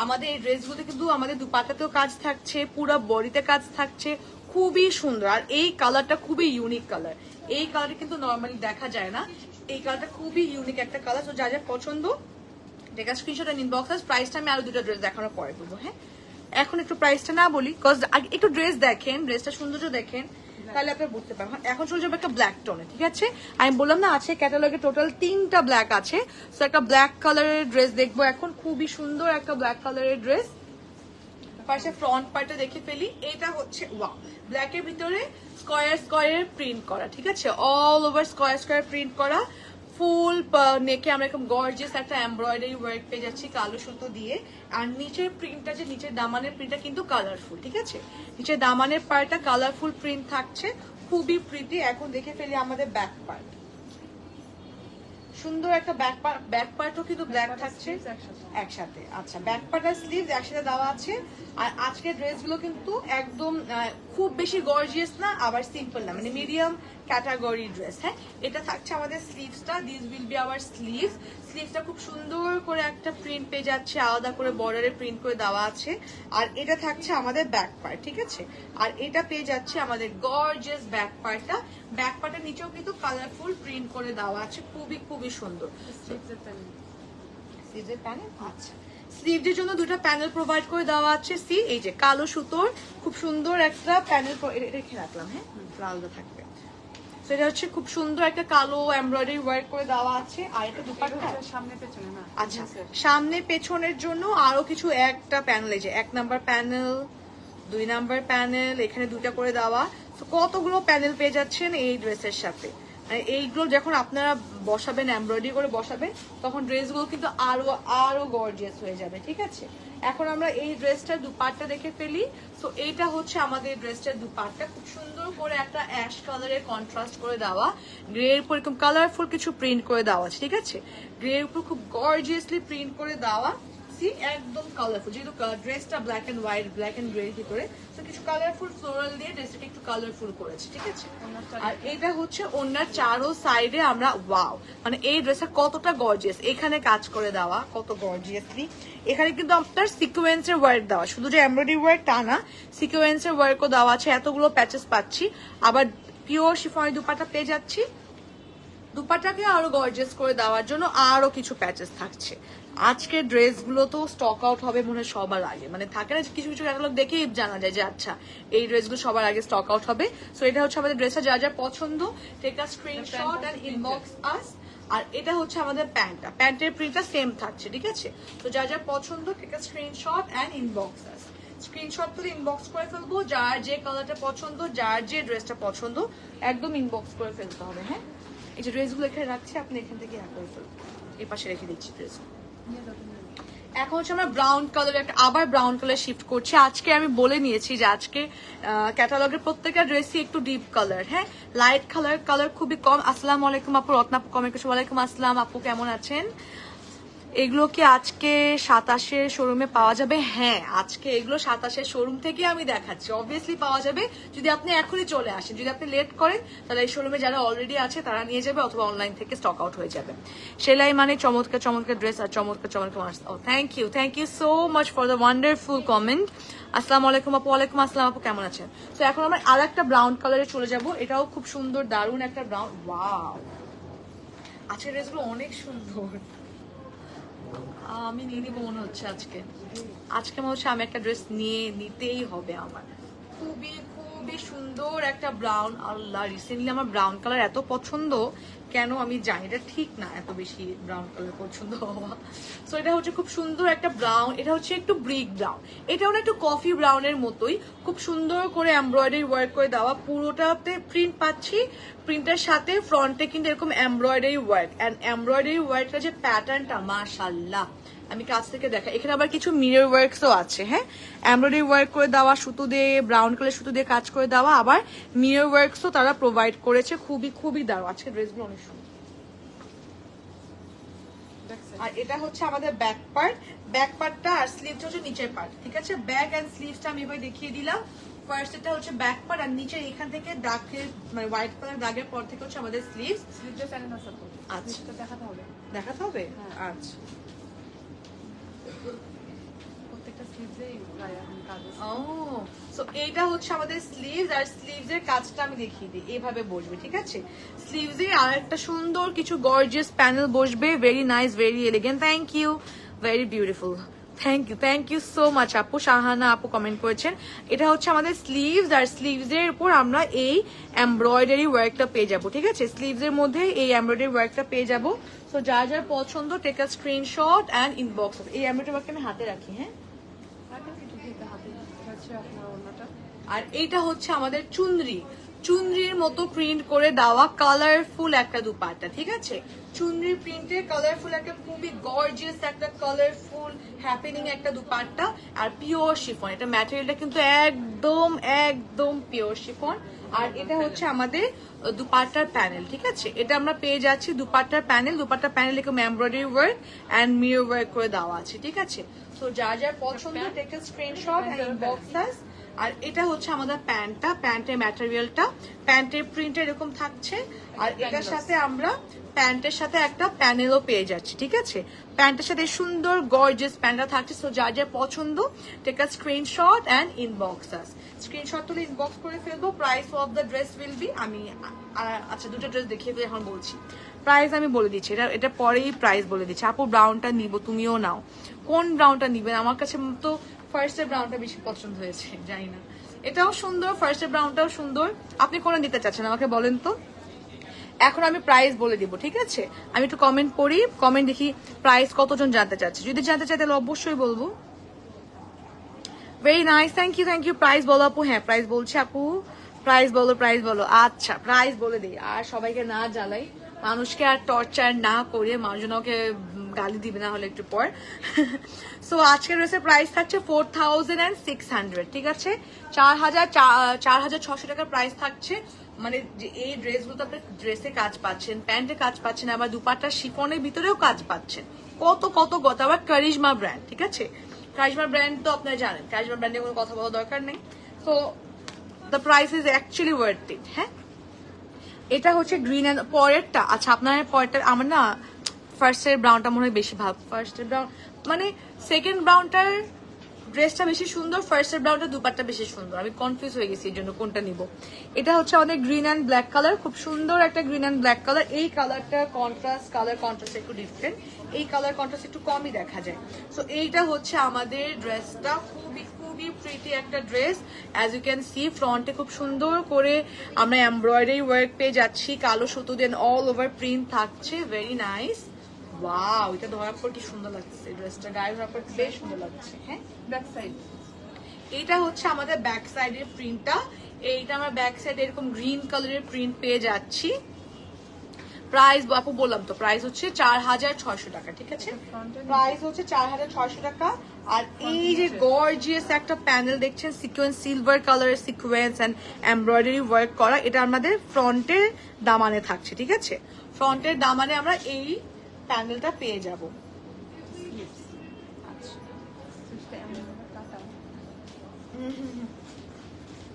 আমাদের এই ড্রেসগুলো কিন্তু আমাদের দুপাট্টাতেও কাজ থাকছে, পুরো বডিতে কাজ থাকছে, খুবই সুন্দর। আর এই কালারটা খুবই ইউনিক কালার, এই কালারটা কিন্তু নর্মালি দেখা যায় না, এই কালারটা খুবই ইউনিক একটা কালার। তো যার যার পছন্দ দেখা স্ক্রিনশট এন্ড ইনবক্স। প্রাইসটা আমি আরো দুটো ড্রেস দেখানোর পরে বলবো, হ্যাঁ। এখন একটু প্রাইসটা না বলি, কজ একটু ড্রেস দেখেন, ড্রেসটা সৌন্দর্য দেখেন, তাহলে আপনি বুঝতে পারবেন। এখন চলে যাবে একটা ব্ল্যাক টোনে, ঠিক আছে। আমি বললাম না আছে ক্যাটালগে টোটাল 3টা ব্ল্যাক আছে। সো একটা ব্ল্যাক কালারের ড্রেস দেখবো এখন, খুবই সুন্দর একটা ব্ল্যাক কালারের ড্রেস। পাশে ফ্রন্ট পার্টটা দেখে ফেলি। এটা হচ্ছে ওয়াও, ব্ল্যাক এর ভিতরে স্কয়ার স্কয়ার প্রিন্ট করা, ঠিক আছে, all over square square print করা। ফুল নেকে আমরা এরকম গর্জিয়াস একটা এমব্রয়ডারি ওয়ার্ক পেয়ে যাচ্ছি কালো সুতো দিয়ে। আর নিচের প্রিন্টটা, যে নিচের দামানের প্রিন্টটা কিন্তু কালারফুল, ঠিক আছে। নিচের দামানের পার্টটা কালারফুল প্রিন্ট থাকছে, খুবই প্রিটি। এখন দেখে ফেলি আমাদের ব্যাক পার্ট, সুন্দর একটা ব্যাক পার্টও কিন্তু ব্ল্যাক থাকছে একসাথে। আচ্ছা, ব্যাক পার্ট আর স্লিভস একসাথে দেওয়া আছে। আর আজকের ড্রেসগুলো কিন্তু একদম খুব বেশি গর্জিয়াস না, আবার সিম্পল না, মানে মিডিয়াম ক্যাটাগরি ড্রেস, হ্যাঁ। এটা থাকছে আমাদের স্লিভসটা, this will be our sleeves. স্লিভসটা খুব সুন্দর করে একটা প্রিন্ট পেয়ে যাচ্ছে, আলাদা করে বর্ডারে প্রিন্ট করে দেওয়া আছে। আর এটা থাকছে আমাদের ব্যাক পার্ট, ঠিক আছে। আর এটা পেয়ে যাচ্ছে আমাদের গর্জিয়াস ব্যাক পার্টটা। ব্যাক পার্টের নিচেও কিন্তু কালারফুল প্রিন্ট করে দেওয়া আছে, খুবই খুবই সুন্দর। স্লিভসের প্যানেল, আচ্ছা, স্লিভসের জন্য দুটো প্যানেল প্রোভাইড করে দেওয়া আছে। সি এই যে কালো সুতোর খুব সুন্দর একটা প্যানেল রেখে রাখলাম, হ্যাঁ, আলাদা থাকবে। সেটা হচ্ছে খুব সুন্দর একটা কালো এমব্রয়ডারি ওয়ার্ক করে দেওয়া আছে। আর এটা দুপাট্টা সামনে পেছনে না, আচ্ছা, সামনে পেছনের জন্য আরো কিছু একটা প্যানেল, এই যে 1 নাম্বার প্যানেল, 2 নাম্বার প্যানেল, এখানে দুটা করে দেওয়া। তো কতগুলো প্যানেল পেয়ে যাচ্ছেন এই ড্রেসের সাথে। মানে এইগুলো যখন আপনারা বসাবেন, এমব্রয়ডারি করে বসাবেন, তখন ড্রেসগুলো কিন্তু আরো আরো গর্জিয়াস হয়ে যাবে, ঠিক আছে। এখন আমরা এই ড্রেসটার দুপাট্টা দেখে ফেলি। সো এইটা হচ্ছে আমাদের ড্রেসটার দুপাট্টা, খুব সুন্দর করে একটা অ্যাশ কালারের কন্ট্রাস্ট করে দেওয়া, গ্রে এর উপর এরকম কালারফুল কিছু প্রিন্ট করে দেওয়া আছে, ঠিক আছে। গ্রে এর উপর খুব গর্জিয়াসলি প্রিন্ট করে দেওয়া, একদম কালারফুল, যেহেতু ড্রেসটা black and white, black and grey ভিতরে, তো কিছু কালারফুল ফ্লোরাল দিয়ে ড্রেসটাকে একটু কালারফুল করেছে, ঠিক আছে। আর এটা হচ্ছে ওনার চারো সাইডে আমরা ওয়াও, মানে এই ড্রেসটা কতটা গর্জিয়াস, এখানে কাজ করে দেওয়া কত গর্জিয়াসলি। এখানে কিন্তু আপনার সিকোয়েন্সের ওয়ার্ক দেওয়া, শুধু যে এমব্রয়ডারি ওয়ার্ক তা না, সিকোয়েন্সের ওয়ার্কও দেওয়া আছে। এতগুলো প্যাচেস পাচ্ছি, আবার পিওর শিফনের দুপাট্টা পেয়ে যাচ্ছি। দুপাট্টাকে আরো গর্জিয়াস করে দেওয়ার জন্য আরো কিছু প্যাচেস থাকছে। আজকের ড্রেসগুলো তো স্টক আউট হবে মনে হয় সবার আগে, মানে থাকে না কিছু কিছু ক্যাটালগ দেখেই জানা যায় যে আচ্ছা এই ড্রেসগুলো সবার আগে স্টক আউট হবে। সো এটা হচ্ছে আমাদের ড্রেসটা, যা যা পছন্দ take a screenshot and inbox us. আর এটা হচ্ছে আমাদের প্যান্টটা, প্যান্টের প্রিন্টটা সেম থাকছে, ঠিক আছে। তো যা যা পছন্দ take a screenshot and inbox us. Screenshot তুলে ইনবক্স করে ফেলবো, যার যে কালারটা পছন্দ, যার যে ড্রেসটা পছন্দ, একদম ইনবক্স করে ফেলতে হবে, হ্যাঁ। এই যে ড্রেসগুলো এখানে রাখছি, আপনি এখান থেকে করে ফেলবেন, এই পাশে রেখে দিচ্ছি ড্রেস। এখন হচ্ছে আমরা ব্রাউন কালার, একটা আবার ব্রাউন কালার শিফট করছি। আজকে আমি বলে নিয়েছি যে আজকে ক্যাটালগের প্রত্যেকটা ড্রেসই একটু ডিপ কালার, হ্যাঁ, লাইট কালার খুবই কম। আসসালামু আলাইকুম আপু, রত্না আপু কমেন্ট করছে, ওয়ালাইকুম আসসালাম আপু, কেমন আছেন? এগুলো কি আজকে 27-এর শোরুমে পাওয়া যাবে? হ্যাঁ, আজকে এগুলো 27-এর শোরুম থেকে আমি দেখাচ্ছি। অবভিয়াসলি পাওয়া যাবে যদি আপনি এখনই চলে আসেন। যদি আপনি লেট করেন তাহলে এই শোরুমে যারা অলরেডি আছে তারা নিয়ে যাবে, অথবা অনলাইন থেকে স্টক আউট হয়ে যাবে। সেলাই মানে চমৎকার চমৎকার ড্রেস আর চমৎকার চমৎকার মার্কস। ও thank you so much for the wonderful comment. আসসালামু আলাইকুম আপু। ওয়ালাইকুম আসসালাম আপু, কেমন আছেন? তো এখন আমরা আর একটা ব্রাউন কালারে চলে যাব। এটাও খুব সুন্দর, দারুণ একটা ব্রাউন। ওয়াও, আজকের ড্রেসগুলো অনেক সুন্দর। আমি নিয়ে নিবো মনে হচ্ছে আজকে মনে হচ্ছে আমি একটা ড্রেস নিতেই হবে আমার। খুবই খুবই সুন্দর একটা ব্রাউন। আল্লাহ, রিসেন্টলি আমার ব্রাউন কালার এত পছন্দ, কেন আমি জানি, এটা ঠিক না এত বেশি ব্রাউন কালার পছন্দ হওয়া। সো এটা হচ্ছে খুব সুন্দর একটা ব্রাউন। এটা হচ্ছে একটু ব্রিক ব্রাউন, এটাও না একটু কফি ব্রাউনের মতোই। খুব সুন্দর করে এমব্রয়ডারি ওয়ার্ক করে দেওয়া, পুরোটাতে প্রিন্ট পাচ্ছি। প্রিন্টের সাথে ফ্রন্টে কিন্তু এরকম এমব্রয়ডারি ওয়ার্ক, এন্ড এমব্রয়ডারি ওয়ার্কটা যে প্যাটার্নটা, মাশাআল্লাহ। আমি কাছ থেকে দেখা, এখানে আবার কিছু মিরর ওয়ার্কসও আছে। হ্যাঁ, এমব্রয়ডারি ওয়ার্ক করে দেওয়া, সুতো দিয়ে ব্রাউন কালার সুতো দিয়ে কাজ করে দেওয়া, আবার মিরর ওয়ার্কসও তারা প্রোভাইড করেছে। খুবই খুবই দারুণ। আজকে ড্রেসগুলো অনেক সুন্দর। আর এটা হচ্ছে আমাদের ব্যাক পার্টটা, আর স্লিভটা হচ্ছে নিচের পার্ট। ঠিক আছে, ব্যাক এন্ড স্লিভসটা আমি এবার দেখিয়ে দিলাম। ফার্স্ট এটা হচ্ছে ব্যাক পার্ট, আর নিচে এখান থেকে দাগের মানে হোয়াইট কালার দাগের পর থেকে হচ্ছে আমাদের স্লিভস। আচ্ছা, দেখাতে হবে। আচ্ছা, এইটা হচ্ছে আমাদের স্লিভস, আর স্লিভস এর কাজটা আমি দেখিয়ে দিই। এইভাবে বসবে, ঠিক আছে। স্লিভস এর আর একটা সুন্দর কিছু গর্জিয়াস প্যানেল বসবে। Very nice, very elegant. Thank you, very beautiful. Thank you so much আপু। শাহানা আপু কমেন্ট করেছেন। এটা হচ্ছে আমাদের স্লিভস, আর স্লিভস এর উপর আমরা এই এমব্রয়ডারি ওয়ার্কটা পেয়ে যাবো। ঠিক আছে, স্লিভস এর মধ্যে এই এমব্রয়ডারি ওয়ার্কটা পেয়ে যাবো। সো যার যার পছন্দ, take a screenshot and inbox. এই এমব্রয়ডারি ওয়ার্কটা আমি হাতে রাখি। হ্যাঁ, আর এইটা হচ্ছে আমাদের চুনরির মতো প্রিন্ট করে দেওয়া কালারফুল একটা দুপাট্টা। ঠিক আছে, চুনরির প্রিন্টে কালারফুল একটা খুবই গর্জিয়াস একটা কালারফুল হ্যাপেনিং একটা দুপাট্টা, আর পিওর শিফন। এটা ম্যাটেরিয়ালটা কিন্তু একদম একদম পিওর শিফন। আর এটা হচ্ছে আমাদের দুপাট্টার প্যানেল। ঠিক আছে, এটা আমরা পেয়ে যাচ্ছি দুপাট্টার প্যানেল এরকম embroidery work and mirror work করে দেওয়া আছে। ঠিক আছে, তো যার যার পছন্দ take a screenshot and inbox us. আর এটা হচ্ছে আমাদের প্যান্টের ম্যাটেরিয়ালটা, প্যান্টের প্রিন্ট এরকম থাকছে। আর এটার সাথে আমরা প্যান্টের সাথে একটা প্যানেলও পেয়ে যাচ্ছি। ঠিক আছে, প্যান্টের সাথে সুন্দর গর্জিয়াস প্যান্টটা থাকছে। সো যার যার পছন্দ take a screenshot and inbox us. Screenshot তুলে ইনবক্স করে ফেলবো। Price of the dress will be, আমি আচ্ছা দুটো ড্রেস দেখিয়ে দিয়ে এখন বলছি। প্রাইস আমি বলে দিচ্ছি, এটা পরেই প্রাইস বলে দিচ্ছি। আপু ব্রাউনটা নিব, তুমিও নাও। কোন ব্রাউনটা নিবেন? আমার কাছে তো ফার্স্টের ব্রাউনটা বেশি পছন্দ হয়েছে, জানি না। এটাও সুন্দর, ফার্স্টের ব্রাউনটাও সুন্দর। আপনি কোনটা দিতে চাচ্ছেন আমাকে বলেন তো। এখন আমি প্রাইস বলে দিব। ঠিক আছে, আমি একটু কমেন্ট পড়ি, কমেন্ট দেখি প্রাইস কতজন জানতে চাচ্ছে। যদি জানতে চাই তাহলে অবশ্যই বলবো। Very nice, thank you. Price বলো আপু। হ্যাঁ, প্রাইস বলছি আপু। প্রাইস বলো। আচ্ছা, প্রাইস বলে দিই, আর সবাইকে না জ্বালাই, মানুষকে আর টর্চার না করে, মানুষজন ওকে গালি দিবে না হলে একটু পর। সো আজকের ড্রেসের প্রাইস থাকছে 4600। ঠিক আছে, 4600 টাকার প্রাইস থাকছে। মানে যে এই ড্রেসগুলো তো আপনি ড্রেসে কাজ পাচ্ছেন, প্যান্টে কাজ পাচ্ছেন, আবার দুপাট্টা শিফনের ভিতরেও কাজ পাচ্ছেন। কত আবার কারিশমা ব্র্যান্ড। ঠিক আছে, কারিশমা ব্র্যান্ড তো আপনারা জানেন, কারিশমা ব্র্যান্ডে কোনো কথা বলার দরকার নেই। তো the price is actually worth it. হ্যাঁ, এটা হচ্ছে গ্রিন এন্ড পরেরটা। আচ্ছা, আপনার পরেরটা আমার না ফার্স্টের ব্রাউনটা মনে হয় বেশি ভাব। ফার্স্টের ব্রাউন মানে সেকেন্ড ব্রাউনটার ড্রেসটা বেশি সুন্দর, ফার্স্টের ব্রাউনটা দুপাট্টা বেশি সুন্দর। আমি কনফিউজ হয়ে গেছি এই জন্য কোনটা নিব। এটা হচ্ছে আমাদের গ্রিন অ্যান্ড ব্ল্যাক কালার, খুব সুন্দর একটা গ্রিন অ্যান্ড ব্ল্যাক কালার। এই কালারটা কন্ট্রাস্ট একটু ডিফারেন্ট, এই কালার কন্ট্রাস্ট একটু কমই দেখা যায়। সো এইটা হচ্ছে আমাদের ড্রেসটা, খুবই প্রিটি একটা dress. As you can see, ফ্রন্টে খুব সুন্দর করে আমরা এমব্রয়ডারি ওয়ার্ক পেয়ে যাচ্ছি, কালো সুতো দেন অল ওভার প্রিন্ট থাকছে। Very nice. ওয়াও, এটা ধরার পর কি সুন্দর লাগছে ড্রেসটা, গায়ে ধরার পর বেশ সুন্দর লাগছে। হ্যাঁ, ব্যাক সাইড, এইটা হচ্ছে আমাদের ব্যাক সাইডের প্রিন্টটা। এইটা আমরা ব্যাক সাইডে এরকম গ্রিন কালারের প্রিন্ট পেয়ে যাচ্ছি। প্রাইস আপু বললাম তো, প্রাইস হচ্ছে 4600 টাকা। ঠিক আছে, প্রাইস হচ্ছে 4600 টাকা। আর এই যে গর্জিয়াস একটা প্যানেল দেখছেন, সিকোয়েন্স সিলভার কালারের সিকোয়েন্স এন্ড এমব্রয়ডারি ওয়ার্ক করা, এটা আমাদের ফ্রন্টের দামানে থাকছে। ঠিক আছে, ফ্রন্টের দামানে আমরা এই প্যানেলটা পেয়ে যাব।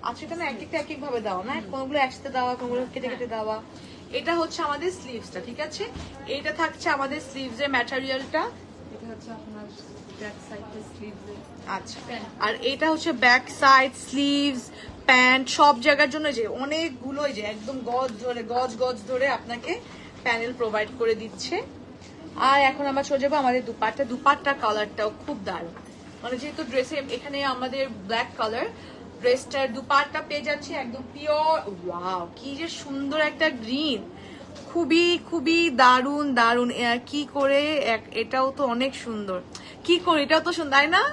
আচ্ছা, এটা না এক একটা এক এক ভাবে দাও না, কোনগুলো একসাথে দেওয়া, কোনগুলো কেটে কেটে দেওয়া। এটা হচ্ছে আমাদের স্লিভসটা, ঠিক আছে? এটা থাকছে আমাদের স্লিভস এর ম্যাটেরিয়ালটা। এটা হচ্ছে আপনার ব্যাক সাইডে স্লিভস। আচ্ছা, আর এটা হচ্ছে ব্যাক সাইড স্লিভস, প্যান্ট, সব জায়গার জন্য যে অনেকগুলো যে একদম গজ গজ ধরে আপনাকে প্যানেল প্রোভাইড করে দিচ্ছে। আর এখন আমরা চলে যাবো আমাদের দুপাট্টা কালারটাও খুব দারুণ। মানে যেহেতু ড্রেসে এখানে আমাদের ব্ল্যাক কালার, ড্রেসটার দুপাট্টা পেয়ে যাচ্ছে একদম পিওর। ওয়াও, কি যে সুন্দর একটা গ্রিন, খুবই খুবই দারুণ দারুণ। কি করে এটাও তো অনেক সুন্দর, কি করে এটাও তো সুন্দর, তাই না?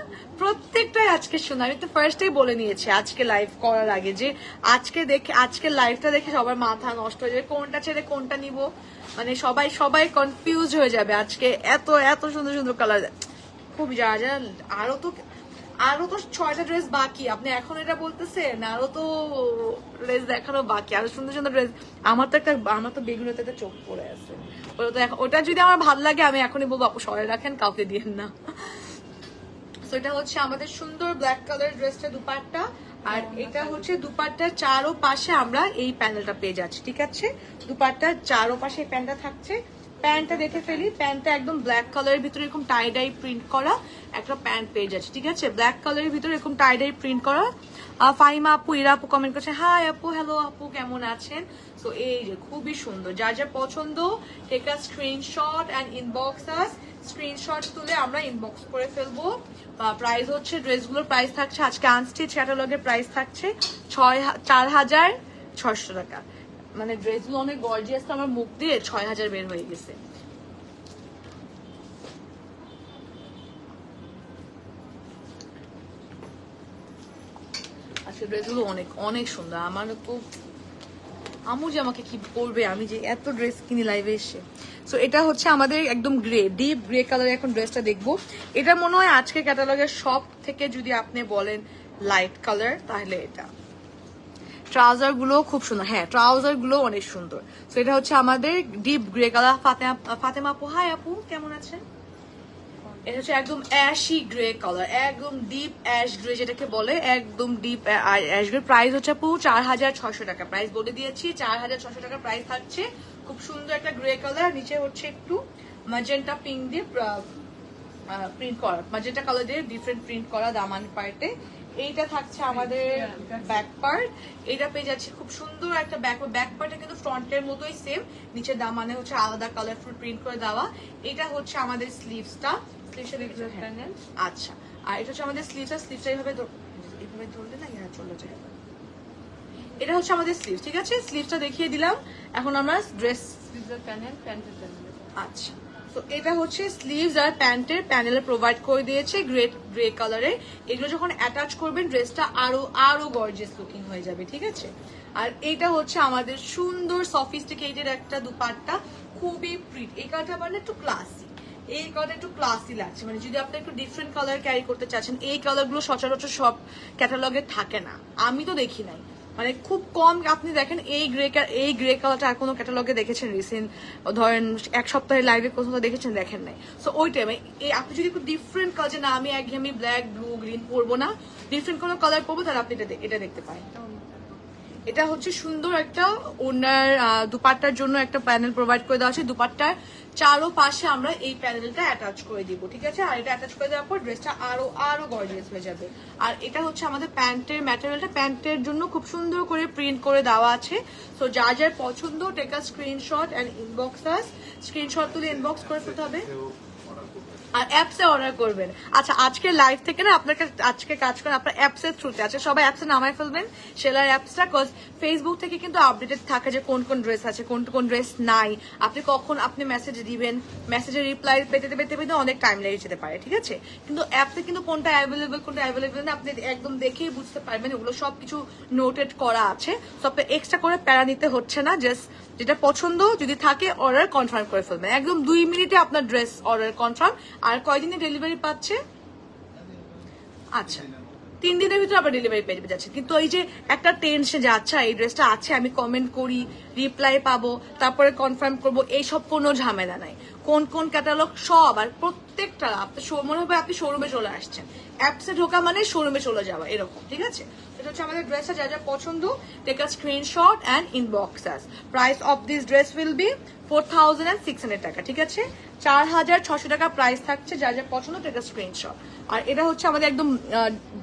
প্রত্যেকটাই আজকে সুন্দর। আমি তো ফার্স্টেই বলে নিয়েছি আজকে লাইভ করার আগে যে আজকের লাইভটা দেখে সবার মাথা নষ্ট হয়ে যাবে, কোনটা ছেড়ে কোনটা নিব, মানে সবাই কনফিউজ হয়ে যাবে। আজকে এত এত সুন্দর সুন্দর কালার, খুব যারা আরো তো 6টা ড্রেস বাকি। আপনি এখন এটা বলতেছেন আরো তো ড্রেস দেখানো বাকি, আরো সুন্দর সুন্দর ড্রেস। আমার তো বেগুনিতে একটা চোখ পড়ে আছে। ওটা যদি আমার ভালো লাগে আমি এখনই বলবো আপু সরাই রাখেন, কাউকে দিয়েন না। তো এটা হচ্ছে আমাদের সুন্দর ব্ল্যাক কালার ড্রেসটা দুপাট্টা, আর এটা হচ্ছে দুপাট্টার চারো পাশে আমরা এই প্যানেলটা পেয়ে যাচ্ছি, ঠিক আছে? দুপাট্টার চারো পাশে এই প্যান্টটা থাকছে। প্যান্টটা দেখে ফেলি, প্যান্টটা একদম ব্ল্যাক কালারের ভিতরে এরকম টাই ডাই প্রিন্ট করা একটা প্যান্ট পেয়ে যাচ্ছে, ঠিক আছে? ব্ল্যাক কালারের ভিতরে এরকম টাই ডাই প্রিন্ট করা। ফাইমা আপু, ইরা আপু কমেন্ট করছে, হাই আপু, হ্যালো আপু, কেমন আছেন? তো এই যে খুবই সুন্দর, যার যা পছন্দ take a screenshot and inbox us. Screenshot তুলে আমরা ইনবক্স করে ফেলবো। প্রাইস হচ্ছে, ড্রেসগুলোর প্রাইস থাকছে আজকে আনস্টিচ ক্যাটালগের প্রাইস থাকছে 4,600 টাকা। মানে ড্রেসগুলো অনেক গর্জিয়াস, আমার মুখ দিয়ে 6,000 বের হয়ে গেছে। আজকে ড্রেসগুলো অনেক অনেক সুন্দর। আমার তো আমু যে আমাকে কি করবে, আমি যে এত ড্রেস কিনি লাইভে এসে। সো এটা হচ্ছে আমাদের একদম ডিপ গ্রে কালারের এখন ড্রেসটা দেখবো। এটা মনে হয় আজকে ক্যাটালগের সব থেকে, যদি আপনি বলেন লাইট কালার, তাহলে এটা। ট্রাউজার গুলো খুব সুন্দর, হ্যাঁ ট্রাউজার গুলো অনেক সুন্দর। তো এটা হচ্ছে আমাদের ডিপ গ্রে কালার। ফাতেমা আপু, হাই আপু, কেমন আছেন? এটা হচ্ছে একদম অ্যাশি গ্রে কালার, একদম ডিপ অ্যাশ গ্রে যেটাকে বলে, একদম ডিপ অ্যাশ গ্রে। প্রাইস হচ্ছে আপু 4,600 টাকা। প্রাইস বলে দিয়েছি, 4,600 টাকা প্রাইস থাকছে। খুব সুন্দর একটা গ্রে কালার, নিচে হচ্ছে একটু ম্যাজেন্টা পিঙ্ক দিয়ে প্রিন্ট করা, ম্যাজেন্টা কালার দিয়ে ডিফারেন্ট প্রিন্ট করা দামান পার্টে। এইটা থাকছে আমাদের ব্যাক পার্ট। এটা পেয়ে যাচ্ছে খুব সুন্দর একটা ব্যাক পার্টে, কিন্তু ফ্রন্টের মতোই সেম, নিচে দামানে হচ্ছে আলাদা কালারফুল প্রিন্ট করে দেওয়া। এটা হচ্ছে আমাদের স্লিভসটা, আচ্ছা। আর এটা হচ্ছে আমাদের স্লিভসটা এইভাবে ধরলে না ইহা চলে যায়। এটা হচ্ছে আমাদের স্লিভ, ঠিক আছে? স্লিভসটা দেখিয়ে দিলাম। এখন আমরা ড্রেস প্যানেল। আচ্ছা, তো এটা হচ্ছে স্লিভস আর প্যান্টের প্যানেলে প্রোভাইড করে দিয়েছে গ্রে কালারে। এগুলো যখন অ্যাটাচ করবেন ড্রেসটা আরো গর্জিয়াস লুকিং হয়ে যাবে, ঠিক আছে? আর এটা হচ্ছে আমাদের সুন্দর সফিস্টিকেটেড একটা দুপাট্টা, খুবই প্রিটি। এই কালারটা মানে একটু ক্লাসি, এই কালারটা একটু ক্লাসি লাগছে। মানে যদি আপনি একটু ডিফারেন্ট কালার ক্যারি করতে চাচ্ছেন, এই কালারগুলো সচরাচর সব ক্যাটালগে থাকে না, আমি তো দেখি নাই। মানে খুব কম আপনি দেখেন এই গ্রে কালারটা আর কোনো ক্যাটালগে দেখেছেন রিসেন্ট, ধরেন এক সপ্তাহের লাইভে কোথাও দেখেছেন? দেখেন নাই। সো ওই টাইমে আপনি যদি একটু ডিফারেন্ট কালার, না আমি একঘেয়েমি ব্ল্যাক ব্লু গ্রিন পরবো না, ডিফারেন্ট কোনো কালার পরবো, তাহলে আপনি এটা দেখতে পারেন। এটা হচ্ছে সুন্দর একটা ওনার দুপাট্টার জন্য একটা প্যানেল প্রোভাইড করে দেওয়া আছে। দুপাট্টার চারো পাশে আমরা এই প্যানেলটা অ্যাটাচ করে দিব, ঠিক আছে? আর এটা অ্যাটাচ করে দেওয়ার পর ড্রেসটা আরো গর্জিয়াস হয়ে যাবে। আর এটা হচ্ছে আমাদের প্যান্টের ম্যাটেরিয়ালটা, প্যান্টের জন্য খুব সুন্দর করে প্রিন্ট করে দেওয়া আছে। তো যার পছন্দ take a screenshot and inbox us. Screenshot তুলে ইনবক্স করে ফেলতে হবে আর অ্যাপসে অর্ডার করবেন। আচ্ছা, আজকে লাইভ থেকে না আপনাকে আজকে কাজ করেন আপনার অ্যাপসের থ্রুতে আছে, সবাই অ্যাপসে নামায় ফেলবেন সেলার অ্যাপসটা। কজ ফেসবুক থেকে কিন্তু আপডেটেড থাকে যে কোন কোন ড্রেস আছে, কোন ড্রেস নাই, আপনি কখন আপনি মেসেজ দিবেন, মেসেজের রিপ্লাই পেতে অনেক টাইম লেগে যেতে পারে, ঠিক আছে? কিন্তু অ্যাপসে কিন্তু কোনটা অ্যাভেলেবেল না আপনি একদম দেখেই বুঝতে পারবেন, ওগুলো সবকিছু নোটেড করা আছে। সো আপনি এক্সট্রা করে প্যারা নিতে হচ্ছে না, জাস্ট যেটা পছন্দ যদি থাকে অর্ডার কনফার্ম করে ফেলবেন, একদম 2 মিনিটে আপনার ড্রেস অর্ডার কনফার্ম। আর কয়দিনে ডেলিভারি পাচ্ছে? আচ্ছা, 3 দিনের ভিতরে আবার ডেলিভারি পেয়ে যাচ্ছে। কিন্তু এই যে একটা টেনশন যে আচ্ছা এই ড্রেসটা আছে, আমি কমেন্ট করি, রিপ্লাই পাবো, তারপরে কনফার্ম করবো, এইসব কোনো ঝামেলা নাই। কোন কোন ক্যাটালগ সব, আর প্রত্যেকটা মনে হবে আপনি শোরুমে চলে আসছেন। অ্যাপসে ঢোকা মানে শোরুমে চলে যাওয়া এরকম, ঠিক আছে? এটা হচ্ছে আমাদের ড্রেসটা, যা যা পছন্দ take a screenshot and inbox us. Price of this dress will be 4600 টাকা, ঠিক আছে? 4600 টাকা প্রাইস থাকছে। যা যা পছন্দ টেক আ স্ক্রিনশট। আর এটা হচ্ছে আমাদের একদম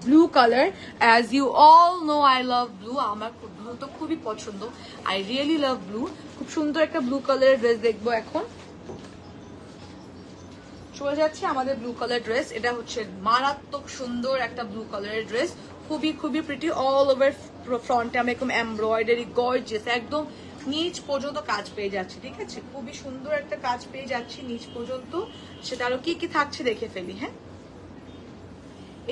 blue colour. As you all know I love blue. আমার ব্লু তো খুবই পছন্দ, আই রিয়েলি লাভ ব্লু। খুব সুন্দর একটা ব্লু কালারের ড্রেস দেখবো এখন। চলে যাচ্ছে আমাদের ব্লু কালার ড্রেস। এটা হচ্ছে মারাত্মক সুন্দর একটা ব্লু কালারের ড্রেস, খুবই খুবই প্রিটি। অল ওভার ফ্রন্টে আমি একদম এমব্রয়ডারি গর্জিয়াস, একদম নিচ পর্যন্ত কাজ পেয়ে যাচ্ছে, ঠিক আছে? খুবই সুন্দর একটা কাজ পেয়ে যাচ্ছি নিচ পর্যন্ত। সেটা আরো কি কি থাকছে দেখে ফেলি। হ্যাঁ,